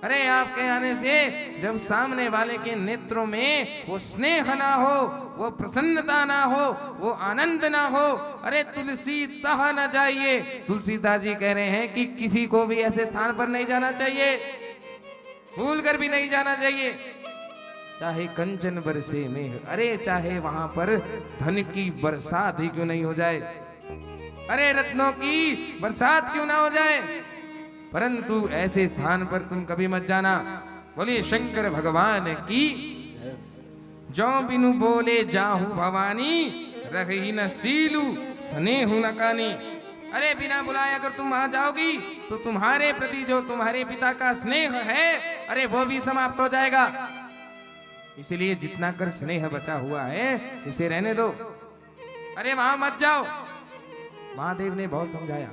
अरे आपके आने से जब सामने वाले के नेत्रों में वो स्नेह ना हो, वो प्रसन्नता ना हो, वो आनंद ना हो, अरे तुलसी तहाँ न जाइए। तुलसीदास जी कह रहे हैं कि किसी को भी ऐसे स्थान पर नहीं जाना चाहिए, भूल कर भी नहीं जाना चाहिए, चाहे कंचन बरसे में, अरे चाहे वहां पर धन की बरसात ही क्यों नहीं हो जाए, अरे रत्नों की बरसात क्यों ना हो जाए, परंतु ऐसे स्थान पर तुम कभी मत जाना। बोलिए शंकर भगवान की। जो बिनु बोले जाहू भवानी, रही न सीलू स्नेहु न कानी। अरे बिना बुलाए अगर तुम वहां जाओगी तो तुम्हारे प्रति जो तुम्हारे पिता का स्नेह है, अरे वो भी समाप्त हो जाएगा। इसलिए जितना कर स्नेह बचा हुआ है उसे रहने दो, अरे वहां मत जाओ। महादेव ने बहुत समझाया,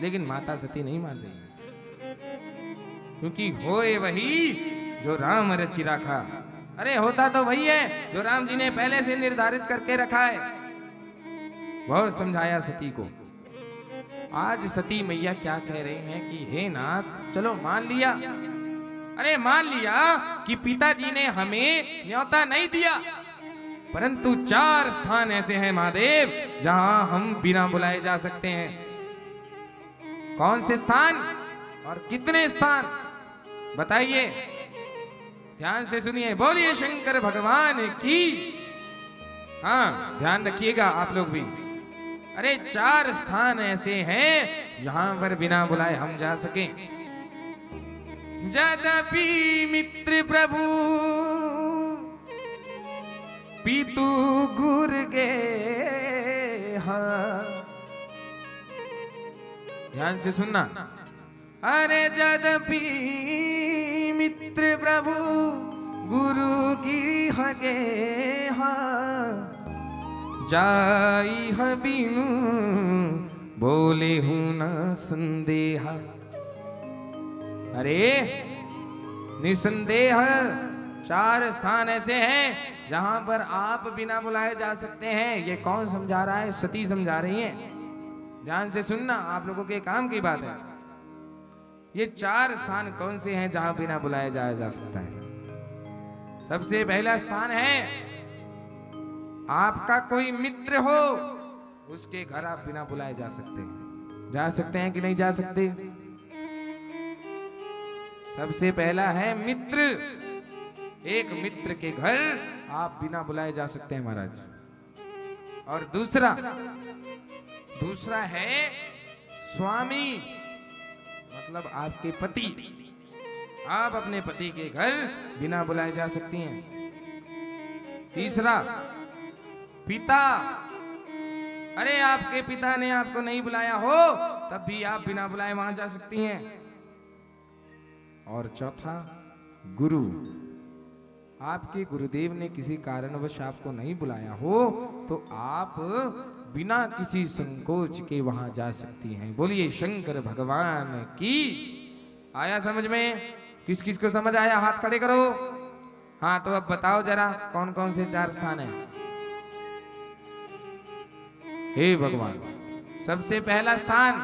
लेकिन माता सती नहीं मान रही, क्योंकि होए वही जो राम रचि रखा। अरे होता तो वही है जो राम जी ने पहले से निर्धारित करके रखा है। बहुत समझाया सती को। आज सती मैया क्या कह रही हैं कि हे नाथ, चलो मान लिया, अरे मान लिया कि पिताजी ने हमें न्योता नहीं दिया, परंतु 4 स्थान ऐसे हैं महादेव जहां हम बिना बुलाए जा सकते हैं। कौन से स्थान और कितने स्थान बताइए, ध्यान से सुनिए। बोलिए शंकर भगवान की। हाँ ध्यान रखिएगा आप लोग भी। अरे 4 स्थान ऐसे हैं जहां पर बिना बुलाए हम जा सकें। यद्यपि मित्र प्रभु पितु गुर गे, हाँ ध्यान से सुनना। अरे यद्यपि मित्र प्रभु गुरु की हगे, हाँ जाई हबीनु बोले हूं ना संदेहा। अरे निसंदेह 4 स्थान ऐसे हैं जहां पर आप बिना बुलाए जा सकते हैं। ये कौन समझा रहा है? सती समझा रही हैं। ध्यान से सुनना, आप लोगों के काम की बात है। ये 4 स्थान कौन से हैं जहां बिना बुलाए जाया जा सकता है? सबसे पहला स्थान है, आपका कोई मित्र हो, उसके घर आप बिना बुलाए जा सकते हैं। जा सकते हैं कि नहीं जा सकते? सबसे पहला है मित्र। एक मित्र के घर आप बिना बुलाए जा सकते हैं महाराज। और दूसरा है स्वामी, मतलब आपके पति। आप अपने पति के घर बिना बुलाए जा सकती हैं। तीसरा पिता। अरे आपके पिता ने आपको नहीं बुलाया हो तब भी आप बिना बुलाए वहां जा सकती हैं। और चौथा गुरु। आपके गुरुदेव ने किसी कारणवश आपको नहीं बुलाया हो तो आप बिना किसी संकोच के वहां जा सकती हैं। बोलिए शंकर भगवान की। आया समझ में? किस किस को समझ आया? हाथ खड़े करो। हाँ तो अब बताओ जरा कौन कौन से 4 स्थान हैं? हे भगवान, सबसे पहला स्थान,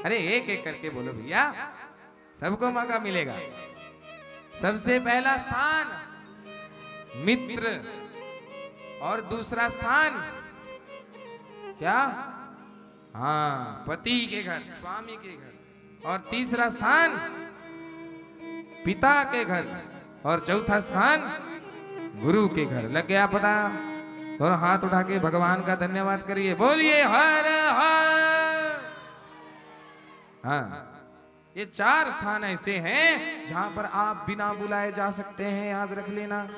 अरे एक एक करके बोलो भैया, सबको मौका मिलेगा। सबसे पहला स्थान मित्र, और दूसरा स्थान क्या? हाँ, पति के घर, स्वामी के घर। और तीसरा स्थान पिता के घर, और चौथा स्थान गुरु के घर। लग गया पता? दोनों हाथ उठा के भगवान का धन्यवाद करिए, बोलिए हर हर। हाँ, ये 4 स्थान ऐसे हैं जहां पर आप बिना बुलाए जा सकते हैं, याद रख लेना।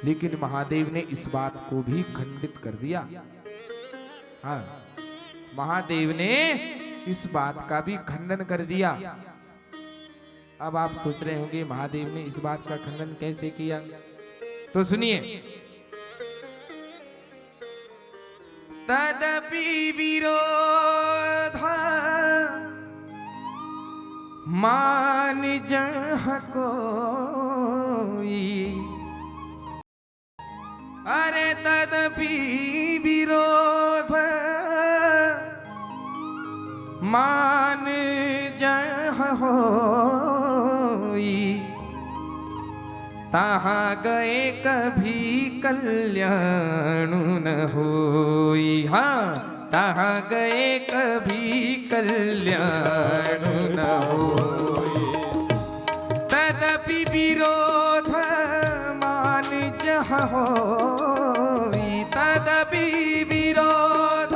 लेकिन महादेव ने इस बात को भी खंडित कर दिया। हाँ, महादेव ने इस बात का भी खंडन कर दिया। अब आप सोच रहे होंगे महादेव ने इस बात का खंडन कैसे किया, तो सुनिए। तदपि विरोध मान जह कोई, अरे तदपि विरोध मान जह होई, तहाँ गए कभी कल्याण न होई। हाँ, तहाँ गए कभी कल्याण न होई। तदपि विरोध मान जह होई, तदपि विरोध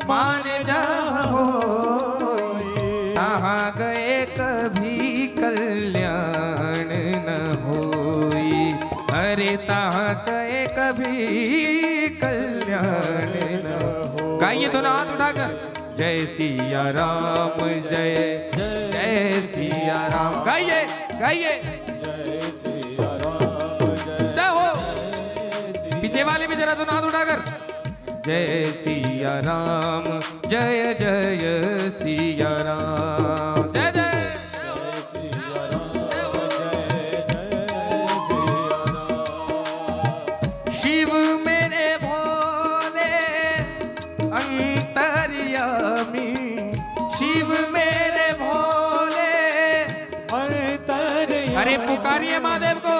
मान जह होई, तहाँ गए कभी कल्याण न होई। अरे तहाँ गए कभी कल्याण न हो। गाइए दोनों हाथ उठाकर, जय सिया राम जय जय सिया राम। गाइए गाइए, जय सिया राम जय हो। पीछे वाले भी जरा दोनों हाथ उठाकर, जय सिया राम जय जय सिया राम, जय जय सिया राम जय जय सिया राम। शिव मेरे भोले अंतर्यामी, शिव मेरे भोले अंतर्यामी। अरे पुकारिए महादेव को,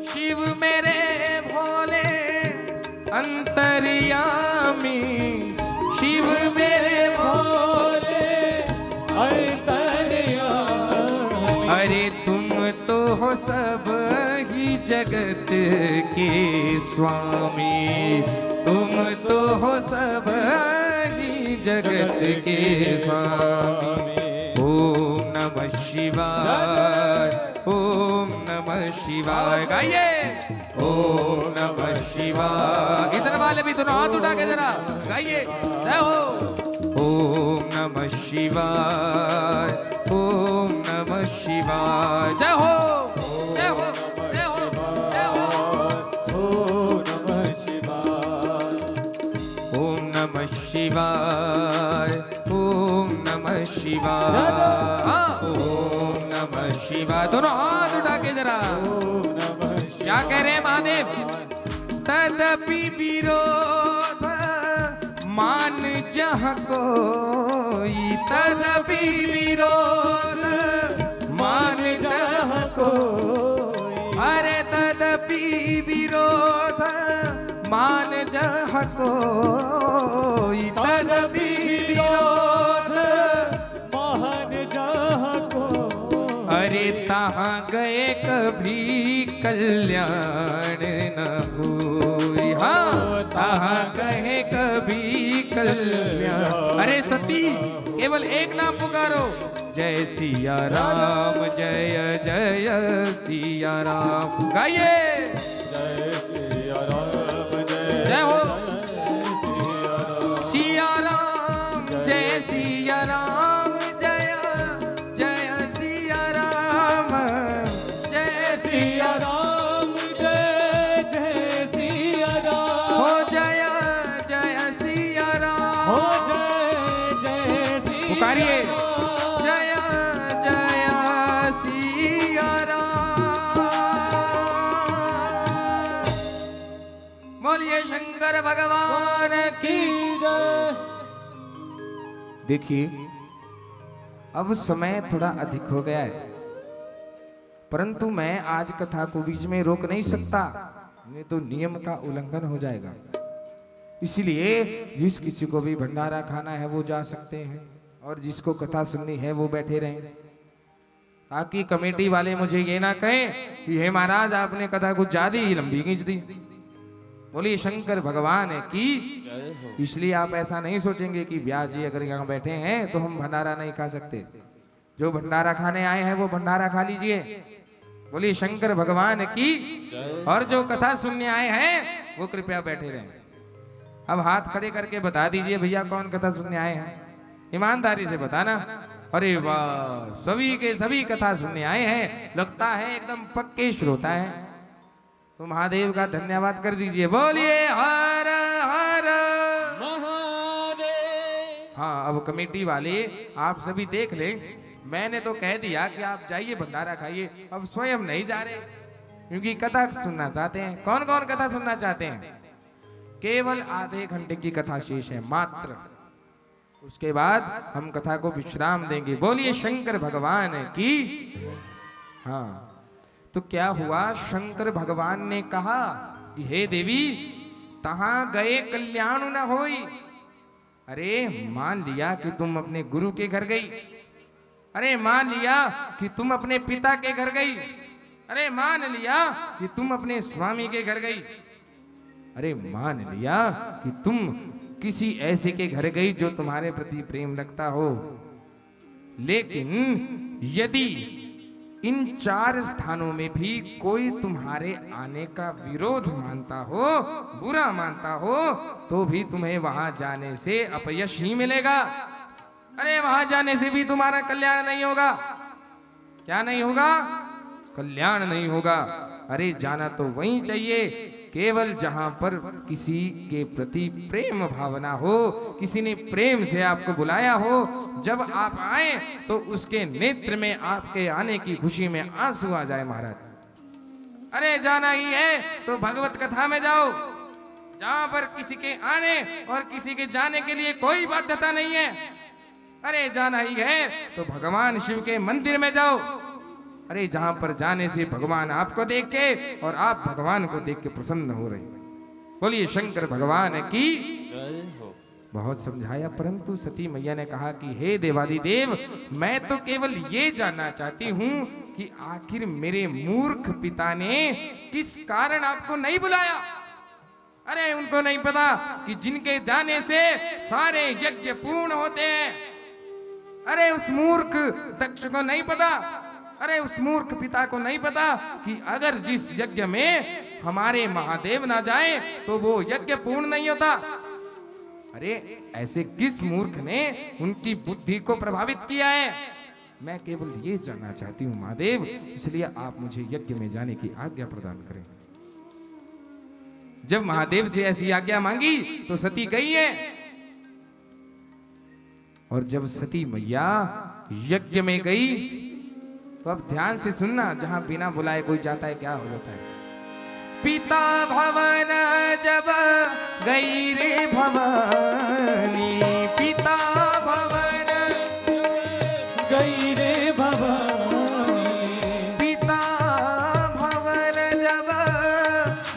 शिव मेरे भोले अंतर्यामी, शिव मेरे भोले अंतर्यामी। अरे तुम तो हो सब ही जगत के स्वामी, तुम तो हो सब ही जगत के स्वामी। ओम नमः शिवाय, ओम नमः शिवाय। गाइए, ओम नमः शिवाय। इधर वाले भी दोनों हाथ उठा के जरा गाइए, जय हो। ओम नमः शिवाय, ओम नमः शिवाय। जय हो जय हो जय हो जय हो। ओम नमः शिवाय, ओम नमः शिवाय, ओम नमः शिवाय। ओम नमः शिवाय। दोनों हाथ उठा के जरा, ओम नमः क्या कह रहे हैं महादेव? तदपि विरोध मान जह कोई, तदपि विरोध मान जह कोई। अरे तदपि विरोध मान जह कोई, तदपि विरोध महान जहाँ को। अरे तहाँ गए कभी कल्याण न हुई। हाँ, तहाँ गए कभी कल्याण। अरे सती, केवल एक नाम पुकारो, जय सिया राम जय जय सिया राम। गाइए, जय सिया राम जय जय हो। सिया राम। सिया राम जय सिया राम जय जय सिया राम, जय सिया राम जय जय सिया राम। हो जय जय सिया राम। हो जय जय सिया पुकारिए, राम। जय जय सिया राम। बोलिए शंकर भगवान की। देखिए, अब समय थोड़ा अधिक हो गया है, परंतु मैं आज कथा को बीच में रोक नहीं सकता, नहीं तो नियम का उल्लंघन हो जाएगा। इसलिए जिस किसी को भी भंडारा खाना है वो जा सकते हैं, और जिसको कथा सुननी है वो बैठे रहें, ताकि कमेटी वाले मुझे ये ना कहें कि हे महाराज आपने कथा कुछ ज्यादा ही लंबी खींच दी। बोलिए शंकर भगवान है की। इसलिए आप ऐसा नहीं सोचेंगे कि व्यास जी अगर यहाँ बैठे हैं तो हम भंडारा नहीं खा सकते। जो भंडारा खाने आए हैं वो भंडारा खा लीजिए। बोलिए शंकर भगवान की। और जो कथा सुनने आए हैं वो कृपया बैठे रहें। अब हाथ खड़े करके बता दीजिए भैया कौन कथा सुनने आए हैं, ईमानदारी से बताना। अरे वाह, सभी के सभी कथा सुनने आए हैं, लगता है एकदम पक्के श्रोता हैं। तो महादेव का धन्यवाद कर दीजिए। बोलिए हर हर महादेव। हाँ, अब कमेटी वाले आप सभी देख लें, मैंने तो कह दिया कि आप जाइए भंडारा खाइए, अब स्वयं नहीं जा रहे क्योंकि कथा सुनना चाहते हैं। कौन कौन कथा सुनना चाहते हैं? केवल आधे घंटे की कथा शेष है मात्र, उसके बाद हम कथा को विश्राम देंगे। बोलिए शंकर भगवान की। हाँ, तो क्या हुआ, शंकर भगवान ने कहा कि हे देवी तहां गए कल्याण न होई। अरे मान लिया कि तुम अपने गुरु के घर गई, अरे मान लिया कि तुम अपने पिता के घर गई, अरे मान लिया कि तुम अपने स्वामी के घर गई, अरे मान लिया कि तुम किसी ऐसे के घर गई जो तुम्हारे प्रति प्रेम रखता हो। लेकिन यदि इन 4 स्थानों में भी कोई तुम्हारे आने का विरोध मानता हो, बुरा मानता हो, तो भी तुम्हें वहां जाने से अपयश ही मिलेगा। अरे वहां जाने से भी तुम्हारा कल्याण नहीं होगा। क्या नहीं होगा? कल्याण नहीं होगा। अरे जाना तो वहीं चाहिए केवल जहां पर किसी के प्रति प्रेम भावना हो, किसी ने प्रेम से आपको बुलाया हो। जब आप आए तो उसके नेत्र में आपके आने की खुशी में आंसू आ जाए महाराज। अरे जाना ही है तो भगवत कथा में जाओ, जहां पर किसी के आने और किसी के जाने के लिए कोई बाध्यता नहीं है। अरे जाना ही है तो भगवान शिव के मंदिर में जाओ। अरे जहां पर जाने से भगवान आपको देख के और आप भगवान को देख के प्रसन्न हो रहे। बोलिए शंकर भगवान की। बहुत समझाया, परंतु सती मैया ने कहा कि हे देवादिदेव, मैं तो केवल ये जानना चाहती हूं कि आखिर मेरे मूर्ख पिता ने किस कारण आपको नहीं बुलाया। अरे उनको नहीं पता कि जिनके जाने से सारे यज्ञ पूर्ण होते हैं। अरे उस मूर्ख दक्ष को नहीं पता, अरे उस मूर्ख पिता को नहीं पता कि अगर जिस यज्ञ में हमारे महादेव ना जाए तो वो यज्ञ पूर्ण नहीं होता। अरे ऐसे किस मूर्ख ने उनकी बुद्धि को प्रभावित किया है? मैं केवल ये जानना चाहती हूँ महादेव, इसलिए आप मुझे यज्ञ में जाने की आज्ञा प्रदान करें। जब महादेव से ऐसी आज्ञा मांगी तो सती गई है। और जब सती मैया यज्ञ में गई तो अब ध्यान से सुनना, जहां बिना बुलाए कोई जाता है क्या हो जाता है। पिता भवन जब गई रे भवानी, पिता भवन गई रे भवानी, पिता भवन जब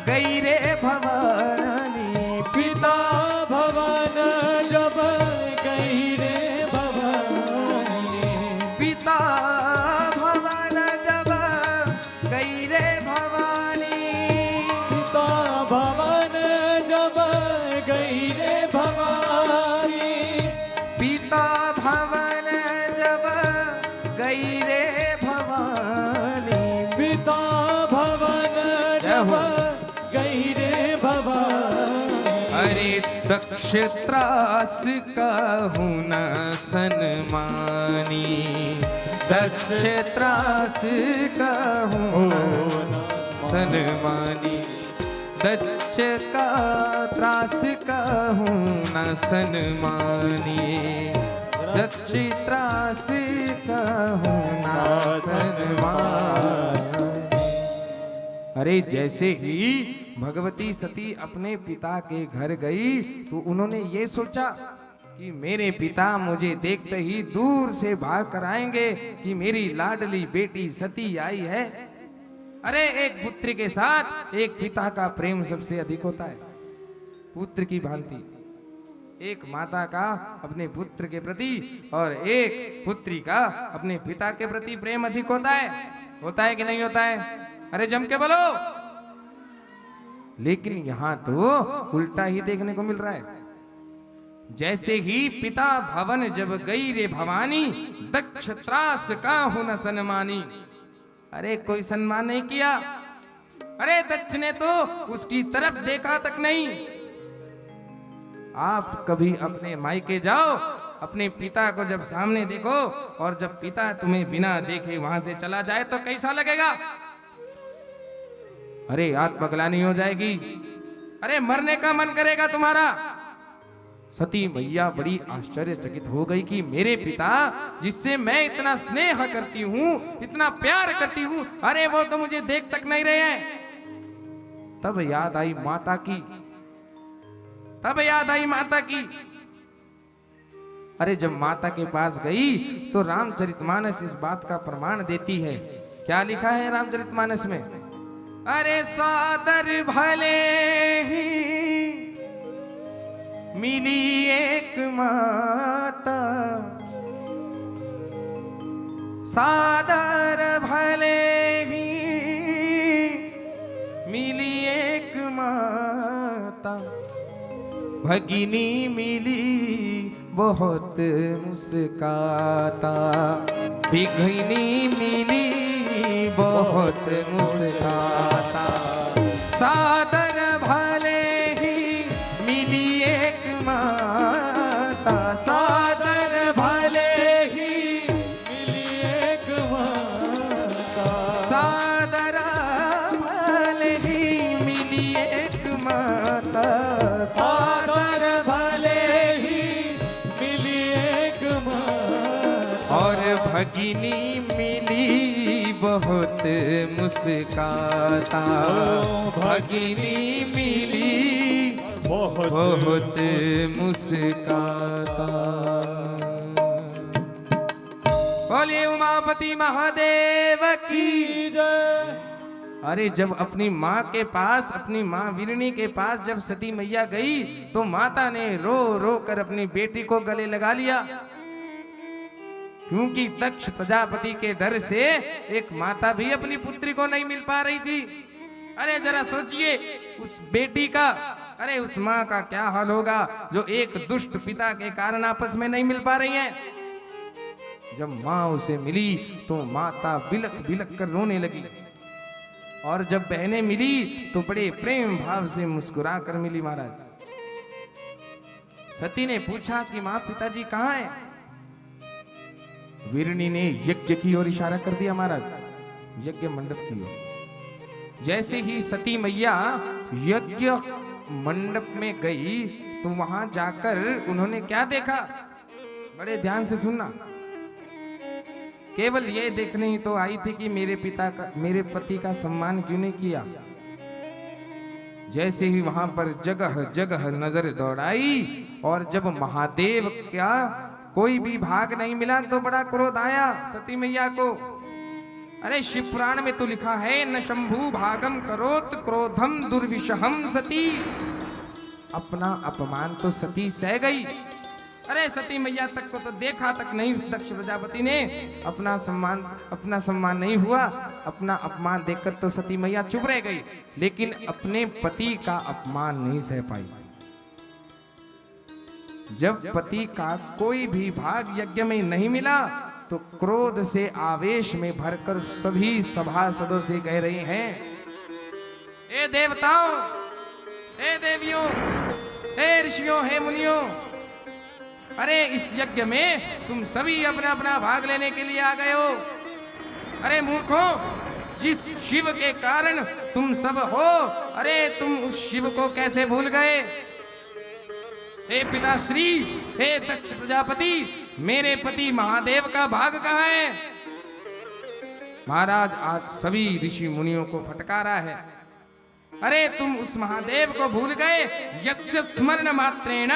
गई रे भवानी, पिता भवन जब गई रे भवानी, पिता भवन जब गई रे भवानी, पिता भवन जब गई रे भवानी, पिता भवन जब गई रे भवानी, पिता भवन जब गई रे भवानी। अरे दक्ष त्रास कहूँ न सन्मानी, दक्ष त्रास कहूँ न सन्मानी, दक्ष का त्रास कहूँ न सन्मानी, दक्ष त्रास कहूँ न सन्मानी। अरे जैसे ही भगवती सती अपने पिता के घर गई तो उन्होंने ये सोचा कि मेरे पिता मुझे देखते ही दूर से भाग कर आएंगे कि मेरी लाडली बेटी सती आई है। अरे एक पुत्री के साथ एक पिता का प्रेम सबसे अधिक होता है। पुत्र की भांति। एक माता का अपने पुत्र के प्रति और एक पुत्री का अपने पिता के प्रति प्रेम अधिक होता है कि नहीं होता है? अरे जम के बोलो। लेकिन यहां तो उल्टा ही देखने को मिल रहा है। जैसे ही पिता भवन जब गई रे भवानी, दक्ष त्रास काहू न सन्मानी। अरे कोई सम्मान नहीं किया। अरे दक्ष ने तो उसकी तरफ देखा तक नहीं। आप कभी अपने मायके जाओ, अपने पिता को जब सामने देखो और जब पिता तुम्हें बिना देखे वहां से चला जाए तो कैसा लगेगा? अरे आत्मग्लानि हो जाएगी। अरे मरने का मन करेगा तुम्हारा। सती मैया बड़ी आश्चर्यचकित हो गई कि मेरे पिता जिससे मैं इतना स्नेह करती हूँ, इतना प्यार करती हूँ, अरे वो तो मुझे देख तक नहीं रहे हैं। तब याद आई माता की, तब याद आई माता की। अरे जब माता के पास गई तो रामचरितमानस इस बात का प्रमाण देती है। क्या लिखा है रामचरितमानस में? अरे सादर भले ही मिली एक माता, सादर भले ही मिली एक माता, भगिनी मिली बहुत मुस्काता, भगिनी मिली बहुत मुस्काता। सादर भले ही मिली एक माता, सादर भले ही मिली एक माता, सादर भले ही मिली एक माता, सादर भले ही मिली एक माता, और भगिनी मिली बहुत मुस्काता, भगिनी मिली बहुत मुस्काता। बोलिए उमापति महादेव की जय। अरे जब अपनी माँ के पास, अपनी माँ वीरणी के पास जब सती मैया गई तो माता ने रो रो कर अपनी बेटी को गले लगा लिया, क्योंकि दक्ष प्रजापति के डर से एक माता भी अपनी पुत्री को नहीं मिल पा रही थी। अरे जरा सोचिए उस बेटी का, अरे उस माँ का क्या हाल होगा जो एक दुष्ट पिता के कारण आपस में नहीं मिल पा रही हैं। जब माँ उसे मिली तो माता बिलख बिलख कर रोने लगी, और जब बहनें मिली तो बड़े प्रेम भाव से मुस्कुरा कर मिली। महाराज सती ने पूछा कि माँ पिताजी कहाँ हैं? वीरणी ने यज्ञ की ओर इशारा कर दिया महाराज, यज्ञ मंडप की ओर। जैसे ही सती मैया यज्ञ मंडप में गई तो वहां जाकर उन्होंने क्या देखा? बड़े ध्यान से सुनना। केवल ये देखने ही तो आई थी कि मेरे पति का सम्मान क्यों नहीं किया। जैसे ही वहां पर जगह जगह नजर दौड़ाई और जब महादेव का कोई भी भाग नहीं मिला तो बड़ा क्रोध आया सती मैया को। अरे शिव पुराण में तो लिखा है न शंभु भागम करोत क्रोधम दुर्विषहम सती। अपना अपमान तो सती सह गई। अरे सती मैया तक को तो देखा तक नहीं उस दक्ष प्रजापति ने, अपना सम्मान नहीं हुआ। अपना अपमान देखकर तो सती मैया चुप रह गई, लेकिन अपने पति का अपमान नहीं सह पाई। जब पति का कोई भी भाग यज्ञ में नहीं मिला तो क्रोध से आवेश में भरकर सभी सभासदों से कह रहे हैं, हे देवताओं, हे देवियों, हे ऋषियों, हे मुनियों, अरे इस यज्ञ में तुम सभी अपना अपना भाग लेने के लिए आ गए हो। अरे मूर्खों, जिस शिव के कारण तुम सब हो, अरे तुम उस शिव को कैसे भूल गए? हे पिताश्री, हे दक्ष प्रजापति, मेरे पति महादेव का भाग कहाँ है? महाराज आज सभी ऋषि मुनियों को फटकारा है। अरे तुम उस महादेव को भूल गए, यस्य स्मरण मात्रेण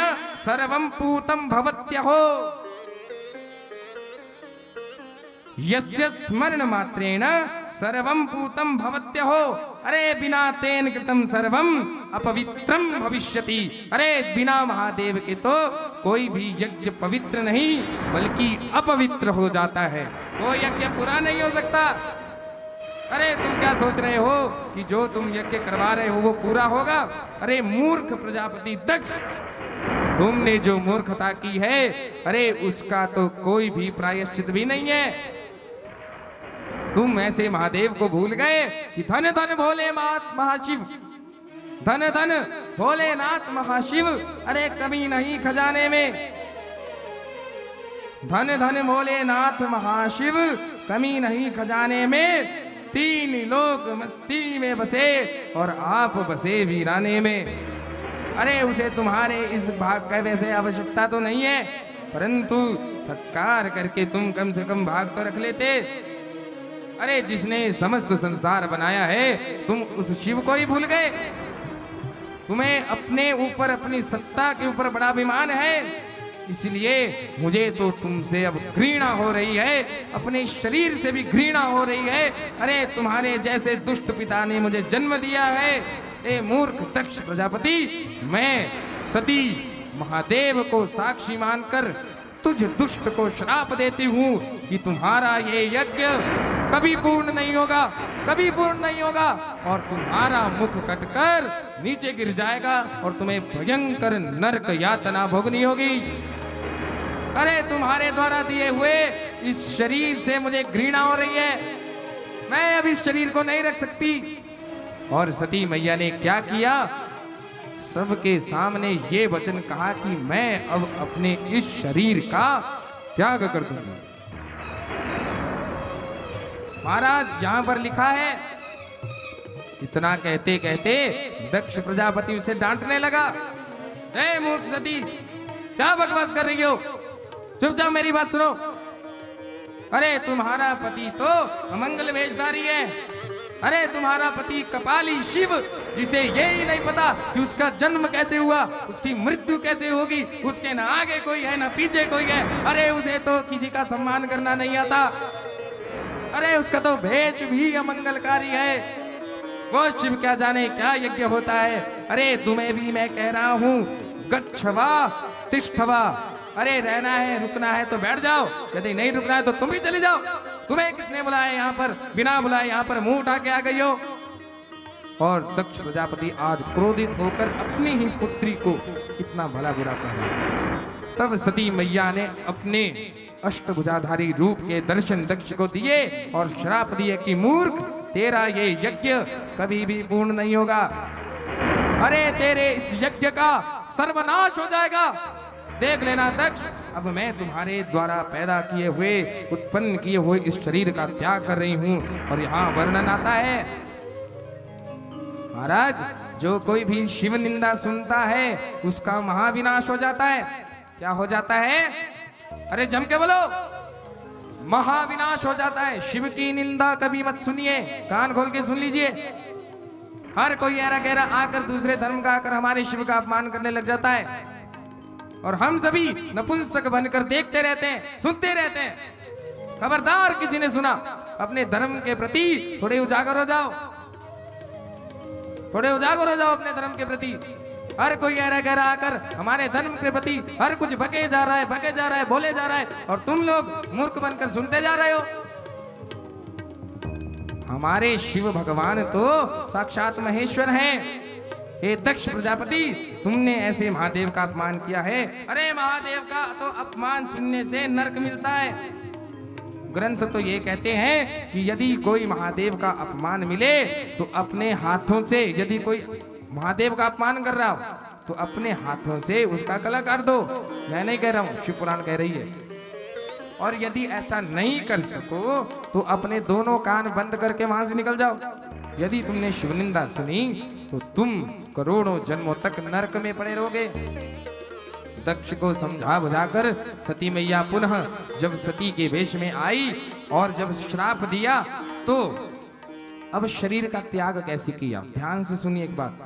सर्वं पूतं भवत्यहो। यस्य स्मरण मात्रेण सर्वं पूतं भवत्यहो। अरे बिना तेन कृतं सर्वं अपवित्रम भविष्यति। अरे बिना महादेव के तो कोई भी यज्ञ पवित्र नहीं बल्कि अपवित्र हो जाता है, वो यज्ञ पूरा नहीं हो सकता। अरे तुम क्या सोच रहे हो कि जो तुम यज्ञ करवा रहे हो वो पूरा होगा? अरे मूर्ख प्रजापति दक्ष, तुमने जो मूर्खता की है, अरे उसका तो कोई भी प्रायश्चित भी नहीं है। तुम ऐसे महादेव को भूल गए कि धन धन भोले महाशिव, धन धन भोलेनाथ महाशिव। अरे कमी नहीं खजाने में, धन धन भोलेनाथ महाशिव, कमी नहीं खजाने में। तीन लोग मस्ती में बसे और आप बसे वीराने में। अरे उसे तुम्हारे इस भाग का वैसे आवश्यकता तो नहीं है, परंतु सत्कार करके तुम कम से कम भाग तो रख लेते। अरे जिसने समस्त संसार बनाया है, तुम उस शिव को ही भूल गए। तुम्हें अपने ऊपर, अपनी सत्ता के ऊपर बड़ा अभिमान है, इसलिए मुझे तो तुमसे अब घृणा हो रही है, अपने शरीर से भी घृणा हो रही है। अरे तुम्हारे जैसे दुष्ट पिता ने मुझे जन्म दिया है। ए मूर्ख दक्ष प्रजापति, मैं सती महादेव को साक्षी मानकर तुझ दुष्ट को श्राप देती हूँ कि तुम्हारा ये यज्ञ कभी पूर्ण नहीं होगा, कभी पूर्ण नहीं होगा, और तुम्हारा मुख कटकर नीचे गिर जाएगा और तुम्हें भयंकर नरक यातना भोगनी होगी। अरे तुम्हारे द्वारा दिए हुए इस शरीर से मुझे घृणा हो रही है, मैं अब इस शरीर को नहीं रख सकती। और सती मैया ने क्या किया? सबके सामने ये वचन कहा कि मैं अब अपने इस शरीर का त्याग कर दूंगी। महाराज यहां पर लिखा है, इतना कहते कहते दक्ष प्रजापति उसे डांटने लगा। ए मूर्ख सती, क्या बकवास कर रही हो? चुपचाप मेरी बात सुनो। अरे तुम्हारा पति तो अमंगल वेशधारी है। अरे तुम्हारा पति कपाली शिव, जिसे ये ही नहीं पता कि उसका जन्म कैसे हुआ, उसकी मृत्यु कैसे होगी, उसके न आगे कोई है न पीछे कोई है। अरे उसे तो किसी का सम्मान करना नहीं आता। अरे उसका तो भेष भी अमंगलकारी है। वो शिव क्या जाने क्या यज्ञ होता है। अरे तुम्हें भी मैं कह रहा हूँ, गच्छवा तिष्ठवा। अरे रहना है, रुकना है तो बैठ जाओ, यदि नहीं रुकना है तो तुम भी चली जाओ। तुम्हें किसने बुलाया यहाँ पर? बिना बुलाए यहाँ पर मुंह उठा के आ गई हो। और दक्ष प्रजापति आज क्रोधित होकर अपनी ही पुत्री को इतना भला बुरा कह रहा है। तब सती मैया ने अपने अष्टभुजाधारी रूप के दर्शन दक्ष को दिए और श्राप दिए कि मूर्ख, तेरा ये यज्ञ कभी भी पूर्ण नहीं होगा। अरे तेरे इस यज्ञ का सर्वनाश हो जाएगा। देख लेना दक्ष, अब मैं तुम्हारे द्वारा पैदा किए हुए, उत्पन्न किए हुए इस शरीर का त्याग कर रही हूं। और यहाँ वर्णन आता है, महाराज जो कोई भी शिव निंदा सुनता है उसका महाविनाश हो जाता है। क्या हो जाता है? अरे जम के बोलो, महाविनाश हो जाता है। शिव की निंदा कभी मत सुनिए, कान खोल के सुन लीजिए। हर कोई ऐरा गहरा आकर दूसरे धर्म का आकर हमारे शिव का अपमान करने लग जाता है, और हम सभी नपुंसक बनकर देखते रहते हैं, सुनते रहते हैं। खबरदार, किसी ने सुना, अपने धर्म के प्रति थोड़े उजागर हो जाओ, थोड़े उजागर हो जाओ अपने धर्म के प्रति। हर कोई ऐरा गहरा आकर हमारे धर्म के प्रति हर कुछ बके जा रहा है, बके जा रहा है, बोले जा रहा है, और तुम लोग मूर्ख बनकर सुनते जा रहे हो। हमारे शिव भगवान तो साक्षात महेश्वर हैं। हे दक्ष प्रजापति, तुमने ऐसे महादेव का अपमान किया है। अरे महादेव का तो अपमान सुनने से नरक मिलता है। ग्रंथ तो ये कहते हैं कि यदि कोई महादेव का अपमान मिले तो अपने हाथों से, यदि कोई महादेव का अपमान कर रहा हो तो अपने हाथों से उसका गला काट दो। मैं नहीं कह रहा हूँ, शिव पुराण कह रही है। और यदि ऐसा नहीं कर सको तो अपने दोनों कान बंद करके वहां से निकल जाओ। यदि तुमने शिव निंदा सुनी तो तुम करोड़ों जन्मों तक नरक में पड़े रहोगे। दक्ष को समझा बुझाकर सती मैया पुनः जब सती के वेश में आई और जब श्राप दिया तो अब शरीर का त्याग कैसे किया, ध्यान से सुनिए एक बात।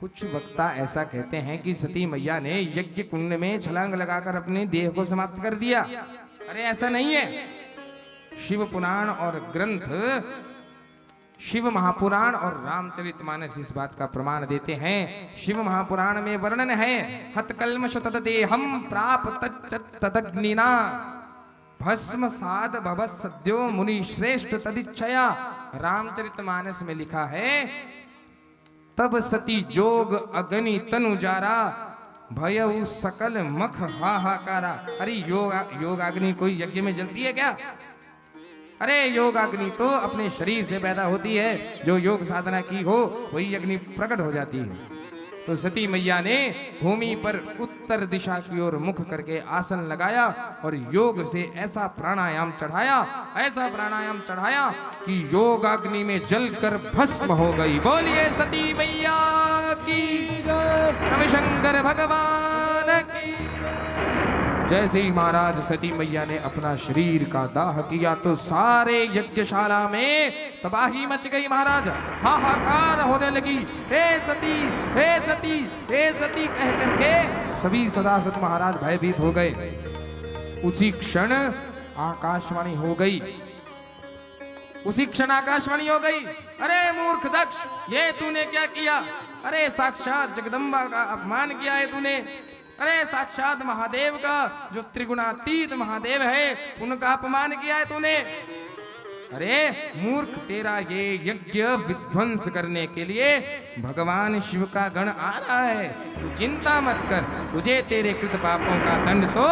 कुछ वक्ता ऐसा कहते हैं कि सती मैया ने यज्ञ कुंड में छलांग लगाकर अपने देह को समाप्त कर दिया। अरे ऐसा नहीं है। शिव पुराण और ग्रंथ शिव महापुराण और रामचरितमानस इस बात का प्रमाण देते हैं। शिव महापुराण में वर्णन है, हतकल्मष तदेहम प्राप्त तदग्निना भस्म साध भव सद्यो मुनि श्रेष्ठ तदिच्छया। रामचरितमानस में लिखा है, तब सती जोग अग्नि तनुजारा भयउ सकल मख हाहाकारा। अरे योग अग्नि कोई यज्ञ में जलती है क्या? अरे योग अग्नि तो अपने शरीर से पैदा होती है, जो योग साधना की हो वही अग्नि प्रकट हो जाती है। तो सती मैया ने भूमि पर उत्तर दिशा की ओर मुख करके आसन लगाया और योग से ऐसा प्राणायाम चढ़ाया कि योग अग्नि में जलकर भस्म हो गई। बोलिए सती मैया की जय, रविशंकर भगवान की। जैसे ही महाराज सती मैया ने अपना शरीर का दाह किया तो सारे यज्ञशाला में तबाही मच गई। महाराज हाहाकार होने लगी, हे सती हे सती हे सती कह करके सभी सदासत महाराज भयभीत हो गए। उसी क्षण आकाशवाणी हो गई, अरे मूर्ख दक्ष, ये तूने क्या किया? अरे साक्षात जगदम्बा का अपमान किया है तूने। अरे साक्षात महादेव का, जो त्रिगुणातीत महादेव है, उनका अपमान किया है तूने। अरे मूर्ख, तेरा ये यज्ञ विध्वंस करने के लिए भगवान शिव का गण आ रहा है। तू चिंता मत कर, तुझे तेरे कृत पापों का दंड तो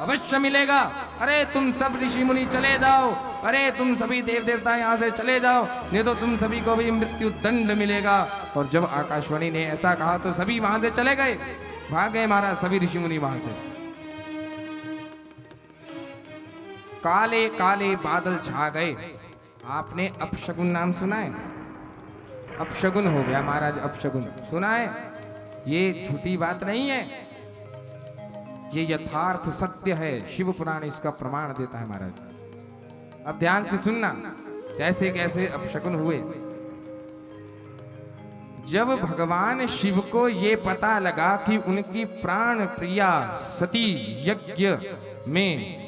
अवश्य मिलेगा। अरे तुम सब ऋषि मुनि चले जाओ, अरे तुम सभी देव देवता यहाँ से चले जाओ, नहीं तो तुम सभी को भी मृत्यु दंड मिलेगा। और जब आकाशवाणी ने ऐसा कहा तो सभी वहां से चले गए, भाग गए महाराज सभी ऋषि मुनि वहां से। काले काले बादल छा गए। आपने अपशगुन नाम सुना है? अपशगुन हो गया महाराज, अपशगुन सुना है? ये झूठी बात नहीं है, ये यथार्थ सत्य है। शिव पुराण इसका प्रमाण देता है महाराज। अब ध्यान से सुनना कैसे कैसे अपशगुन हुए। जब भगवान शिव को ये पता लगा कि उनकी प्राण प्रिया सती यज्ञ में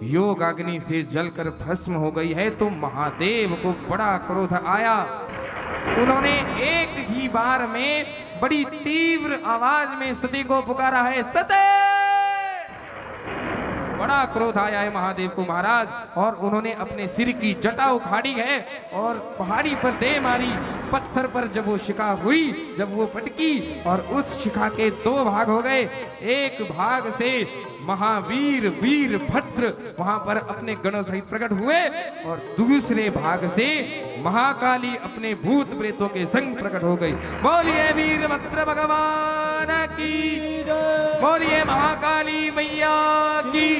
योग अग्नि से जलकर भस्म हो गई है तो महादेव को बड़ा क्रोध आया। उन्होंने एक ही बार में बड़ी तीव्र आवाज में सती को पुकारा है, सती! बड़ा क्रोध आया है महादेव को महाराज, और उन्होंने अपने सिर की जटा उखाड़ी है और पहाड़ी पर दे मारी। पत्थर पर जब वो शिखा हुई, जब वो पटकी और उस शिखा के दो भाग हो गए। एक भाग से महावीर वीरभद्र वहां पर अपने गणों सहित प्रकट हुए और दूसरे भाग से महाकाली अपने भूत प्रेतों के संग प्रकट हो गई। बोलिए वीरभद्र भगवान की, बोलिए महाकाली मैया की।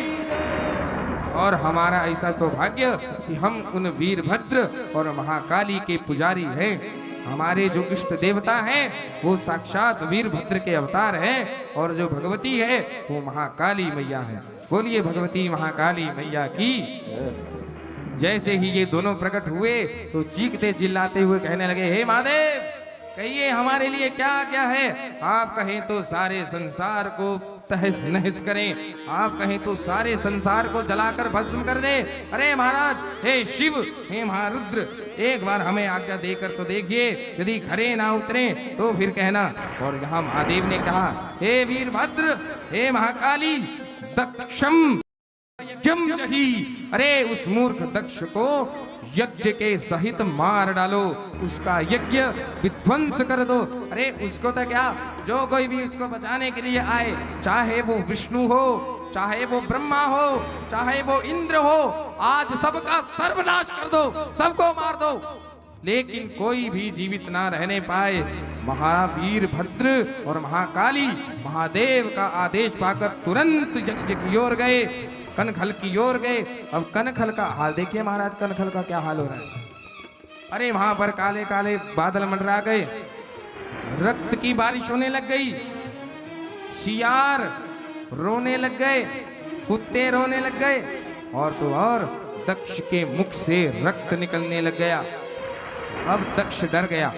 और हमारा ऐसा सौभाग्य कि हम उन वीरभद्र और महाकाली के पुजारी हैं। हमारे जो इष्ट देवता हैं वो साक्षात वीरभद्र के अवतार हैं और जो भगवती है वो महाकाली मैया है। बोलिए भगवती महाकाली मैया की। जैसे ही ये दोनों प्रकट हुए तो चीखते चिल्लाते हुए कहने लगे, हे महादेव, कहिए हमारे लिए क्या क्या है? आप कहें तो सारे संसार को तहस नहस करें, आप कहें तो सारे संसार को जलाकर भस्म कर दे। अरे महाराज, हे शिव, हे महारुद्र, एक बार हमें आज्ञा देकर तो देखिए, यदि खरे ना उतरे तो फिर कहना। और यहाँ महादेव ने कहा, हे वीरभद्र, हे महाकाली, दक्षम यज्ञम जही। अरे उस मूर्ख दक्ष को यज्ञ के सहित मार डालो, उसका यज्ञ विध्वंस कर दो। अरे उसको तो क्या, जो कोई भी उसको बचाने के लिए आए, चाहे वो विष्णु हो, चाहे वो ब्रह्मा हो, चाहे वो इंद्र हो, आज सबका सर्वनाश कर दो, सबको मार दो, लेकिन कोई भी जीवित ना रहने पाए। महावीर भद्र और महाकाली महादेव का आदेश पाकर तुरंत यज्ञ की ओर गए, कनखल की ओर गए। अब कनखल का हाल देखिए महाराज, कनखल का क्या हाल हो रहा है। अरे वहां पर काले काले बादल मंडरा गए, रक्त की बारिश होने लग गई, शियार रोने लग गए, कुत्ते रोने लग गए, और तो और दक्ष के मुख से रक्त निकलने लग गया। अब दक्ष डर गया,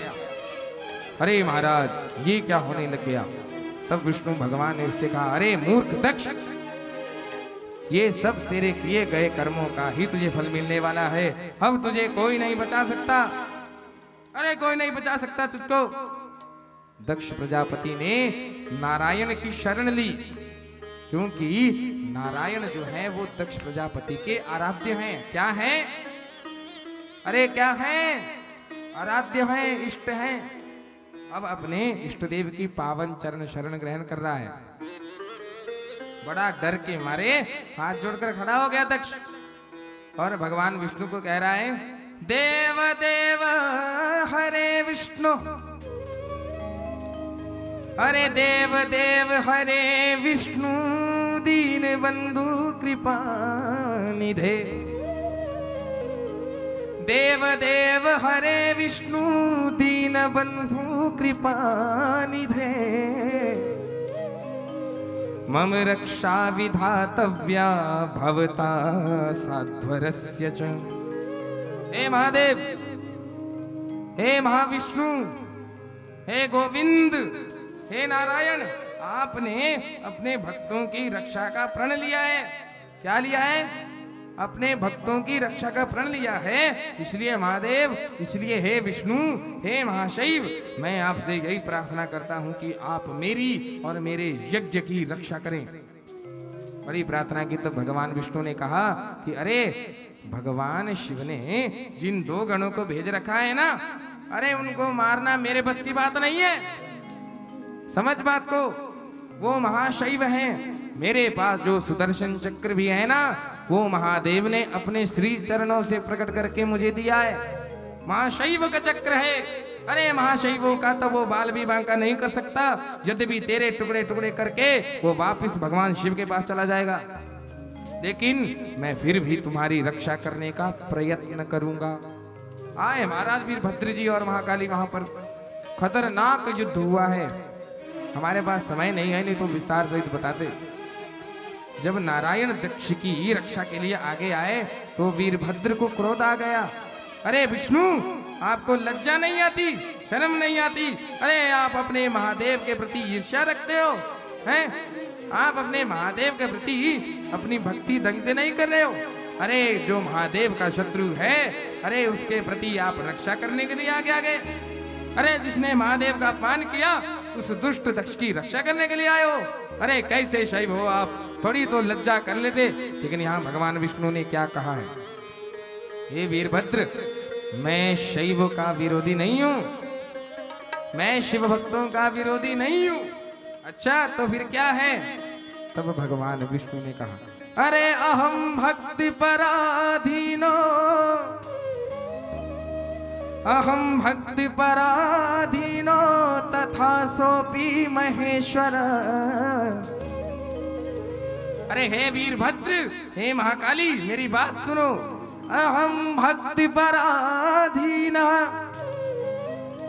अरे महाराज ये क्या होने लग गया। तब विष्णु भगवान ने उससे कहा, अरे मूर्ख दक्ष, ये सब तेरे किए गए कर्मों का ही तुझे फल मिलने वाला है, अब तुझे कोई नहीं बचा सकता। अरे कोई नहीं बचा सकता तुझको। दक्ष प्रजापति ने नारायण की शरण ली, क्योंकि नारायण जो है वो दक्ष प्रजापति के आराध्य हैं। क्या है? अरे क्या है? आराध्य हैं, इष्ट हैं। अब अपने इष्ट देव की पावन चरण शरण ग्रहण कर रहा है। बड़ा डर के मारे हाथ जोड़कर खड़ा हो गया दक्ष, और भगवान विष्णु को कह रहा है, देव देव हरे विष्णु, अरे देव देव हरे विष्णु, दीन बंधु कृपा निधे। देव देव हरे विष्णु, दीन बंधु कृपा निधे। मम रक्षा विधातव्या भवता साध्वरस्य च। हे महादेव, हे महाविष्णु, हे गोविंद, हे नारायण, आपने अपने भक्तों की रक्षा का प्रण लिया है। क्या लिया है? अपने भक्तों की रक्षा का प्रण लिया है। इसलिए महादेव, इसलिए हे विष्णु, हे महाशैव, मैं आपसे यही प्रार्थना करता हूं कि आप मेरी और मेरे यज्ञ की रक्षा करें। बड़ी प्रार्थना की। तब भगवान विष्णु ने कहा कि अरे भगवान शिव ने जिन दो गणों को भेज रखा है ना, अरे उनको मारना मेरे बस की बात नहीं है। समझ बात को, वो महाशैव हैं। मेरे पास जो सुदर्शन चक्र भी है ना, वो महादेव ने अपने श्री चरणों से प्रकट करके मुझे दिया है। महाशैव का चक्र है। अरे महाशैवों का तो वो बाल भी बांका नहीं कर सकता, यद्यपि तेरे टुकड़े टुकड़े करके वो वापस भगवान शिव के पास चला जाएगा। लेकिन मैं फिर भी तुम्हारी रक्षा करने का प्रयत्न करूंगा। आए महाराज वीरभद्र जी और महाकाली वहां पर खतरनाक युद्ध हुआ है। हमारे पास समय नहीं है, नहीं तो विस्तार सहित बताते। जब नारायण दक्ष की रक्षा के लिए आगे आए तो वीरभद्र को क्रोध आ गया। अरे विष्णु, आपको लज्जा नहीं आती, शर्म नहीं आती? अरे आप अपने महादेव के प्रति ईर्ष्या रखते हो, हैं? आप अपने महादेव के प्रति अपनी भक्ति ढंग से नहीं कर रहे हो। अरे जो महादेव का शत्रु है, अरे उसके प्रति आप रक्षा करने के लिए आगे आ गए। अरे जिसने महादेव का अपमान किया, उस दुष्ट दक्ष की रक्षा करने के लिए आए हो। अरे कैसे शैव हो आप, थोड़ी तो लज्जा कर लेते। लेकिन यहाँ भगवान विष्णु ने क्या कहा है? हे वीरभद्र, मैं शैव का विरोधी नहीं हूं, मैं शिव भक्तों का विरोधी नहीं हूं। अच्छा तो फिर क्या है? तब भगवान विष्णु ने कहा, अरे अहम भक्ति पराधीनो, अहम भक्ति पराधीनो तथा सोपी महेश्वर। अरे हे वीरभद्र, हे महाकाली, मेरी बात सुनो। अहम भक्ति पराधीना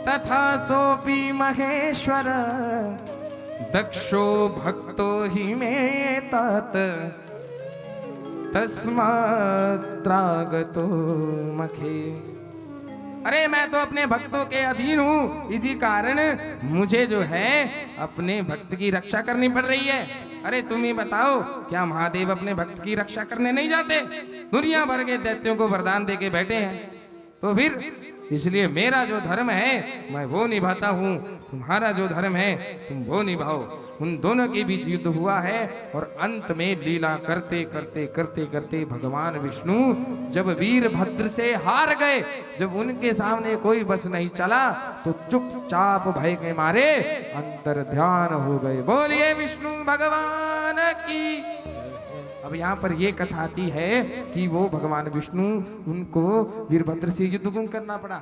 तथा सोपी महेश्वर, दक्षो भक्तो हि मे तात तस्मात्रागतो मखे। अरे मैं तो अपने भक्तों के अधीन हूँ, इसी कारण मुझे जो है अपने भक्त की रक्षा करनी पड़ रही है। अरे तुम ही बताओ, क्या महादेव अपने भक्त की रक्षा करने नहीं जाते? दुनिया भर के दैत्यों को वरदान देके बैठे हैं। तो फिर इसलिए मेरा जो धर्म है मैं वो निभाता हूँ, तुम्हारा जो धर्म है तुम वो निभाओ। उन दोनों के बीच युद्ध हुआ है और अंत में लीला करते करते करते करते भगवान विष्णु जब वीरभद्र से हार गए, जब उनके सामने कोई बस नहीं चला, तो चुपचाप भय के मारे अंतर ध्यान हो गए। बोलिए विष्णु भगवान की। अब यहाँ पर ये कथा आती है कि वो भगवान विष्णु, उनको वीरभद्र से युद्ध क्यों करना पड़ा?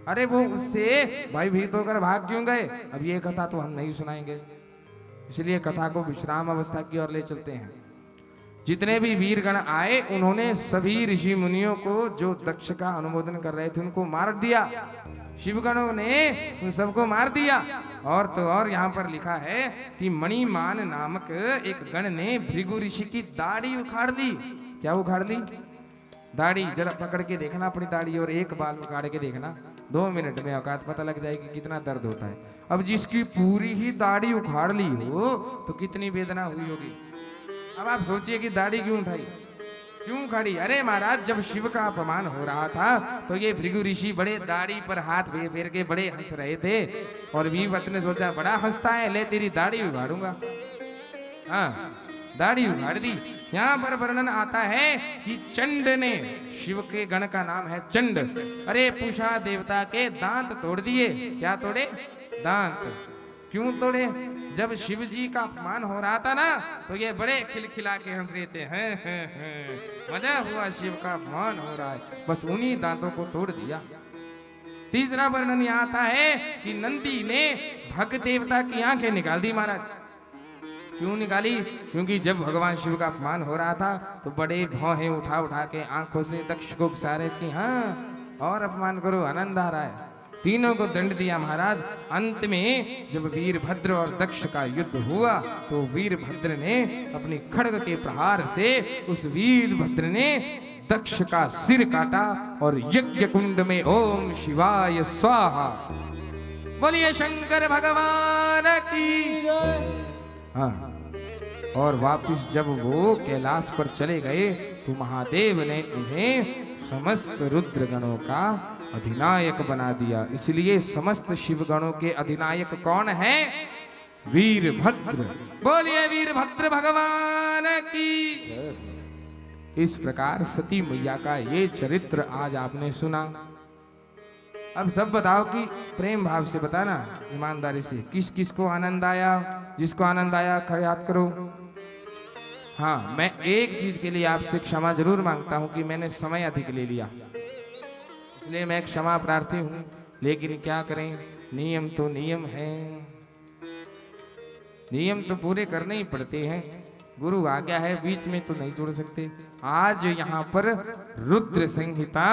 अरे वो उससे भयभीत होकर भाग क्यों गए? अब ये कथा तो हम नहीं सुनाएंगे, इसलिए कथा को विश्राम अवस्था की ओर ले चलते हैं। जितने भी वीरगण आए, उन्होंने सभी ऋषि मुनियों को जो दक्ष का अनुमोदन कर रहे थे उनको मार दिया। शिवगणों ने उन सबको मार दिया। और तो और यहाँ पर लिखा है कि मणिमान नामक एक गण ने भृगु ऋषि की दाढ़ी उखाड़ दी। क्या उखाड़ दी? दाढ़ी। जरा पकड़ के देखना अपनी दाढ़ी और एक बाल उखाड़ के देखना, 2 मिनट में औकात पता लग जाएगी कितना दर्द होता है। अब जिसकी पूरी ही दाढ़ी उखाड़ ली हो तो कितनी वेदना हुई होगी। अब आप सोचिए कि दाढ़ी क्यों उठाई? क्यों खड़ी? अरे महाराज, जब शिव का अपमान हो रहा था तो ये भृगु ऋषि बड़े दाढ़ी पर हाथ फेर फेर के बड़े हंस रहे थे, और वीरभद्र ने सोचा बड़ा हंसता है, ले तेरी दाढ़ी उगाड़ूंगा। हाँ, दाढ़ी उगाड़ दी। यहाँ पर वर्णन आता है कि चंड ने, शिव के गण का नाम है चंड, अरे पूषा देवता के दांत तोड़ दिए। क्या तोड़े? दांत। क्यों तोड़े? जब शिव जी का अपमान हो रहा था ना, तो ये बड़े खिलखिला के हंस रहे थे, हैं। मजा हुआ, शिव का अपमान हो रहा है, बस उन्हीं दांतों को तोड़ दिया। तीसरा वर्णन यहाँ आता है कि नंदी ने भग देवता की आंखें निकाल दी महाराज। क्यों निकाली? क्योंकि जब भगवान शिव का अपमान हो रहा था तो बड़े भौहें उठा उठा के आंखों से दक्ष को उकसा रहे कि हाँ और अपमान करो, आनंद आ रहा है। तीनों को दंड दिया महाराज। अंत में जब वीरभद्र और दक्ष का युद्ध हुआ तो वीरभद्र ने अपनी खड्ग के प्रहार से उस वीरभद्र ने दक्ष का सिर काटा और यज्ञ कुंड में ओम शिवाय स्वाहा बोलिए शंकर भगवान की। हाँ, और वापिस जब वो कैलाश पर चले गए तो महादेव ने उन्हें समस्त रुद्र गणों का अधिनायक बना दिया। इसलिए समस्त शिव गणों के अधिनायक कौन है? वीरभद्र। बोलिए वीरभद्र भगवान की। इस प्रकार सती मैया का ये चरित्र आज आपने सुना। अब सब बताओ कि प्रेम भाव से बताना, ईमानदारी से, किस किस को आनंद आया? जिसको आनंद आया याद करो। हाँ, मैं एक चीज के लिए आपसे क्षमा जरूर मांगता हूं कि मैंने समय अधिक ले लिया, इसलिए मैं क्षमा प्रार्थी हूं, लेकिन क्या करें, नियम तो नियम है, नियम तो पूरे करने ही पड़ते हैं। गुरु आज्ञा है, बीच में तो नहीं छोड़ सकते। आज यहाँ पर रुद्र संहिता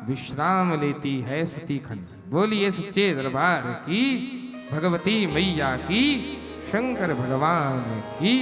विश्राम लेती है सती खंड। बोलिए सच्चे दरबार की, भगवती मैया की, शंकर भगवान की।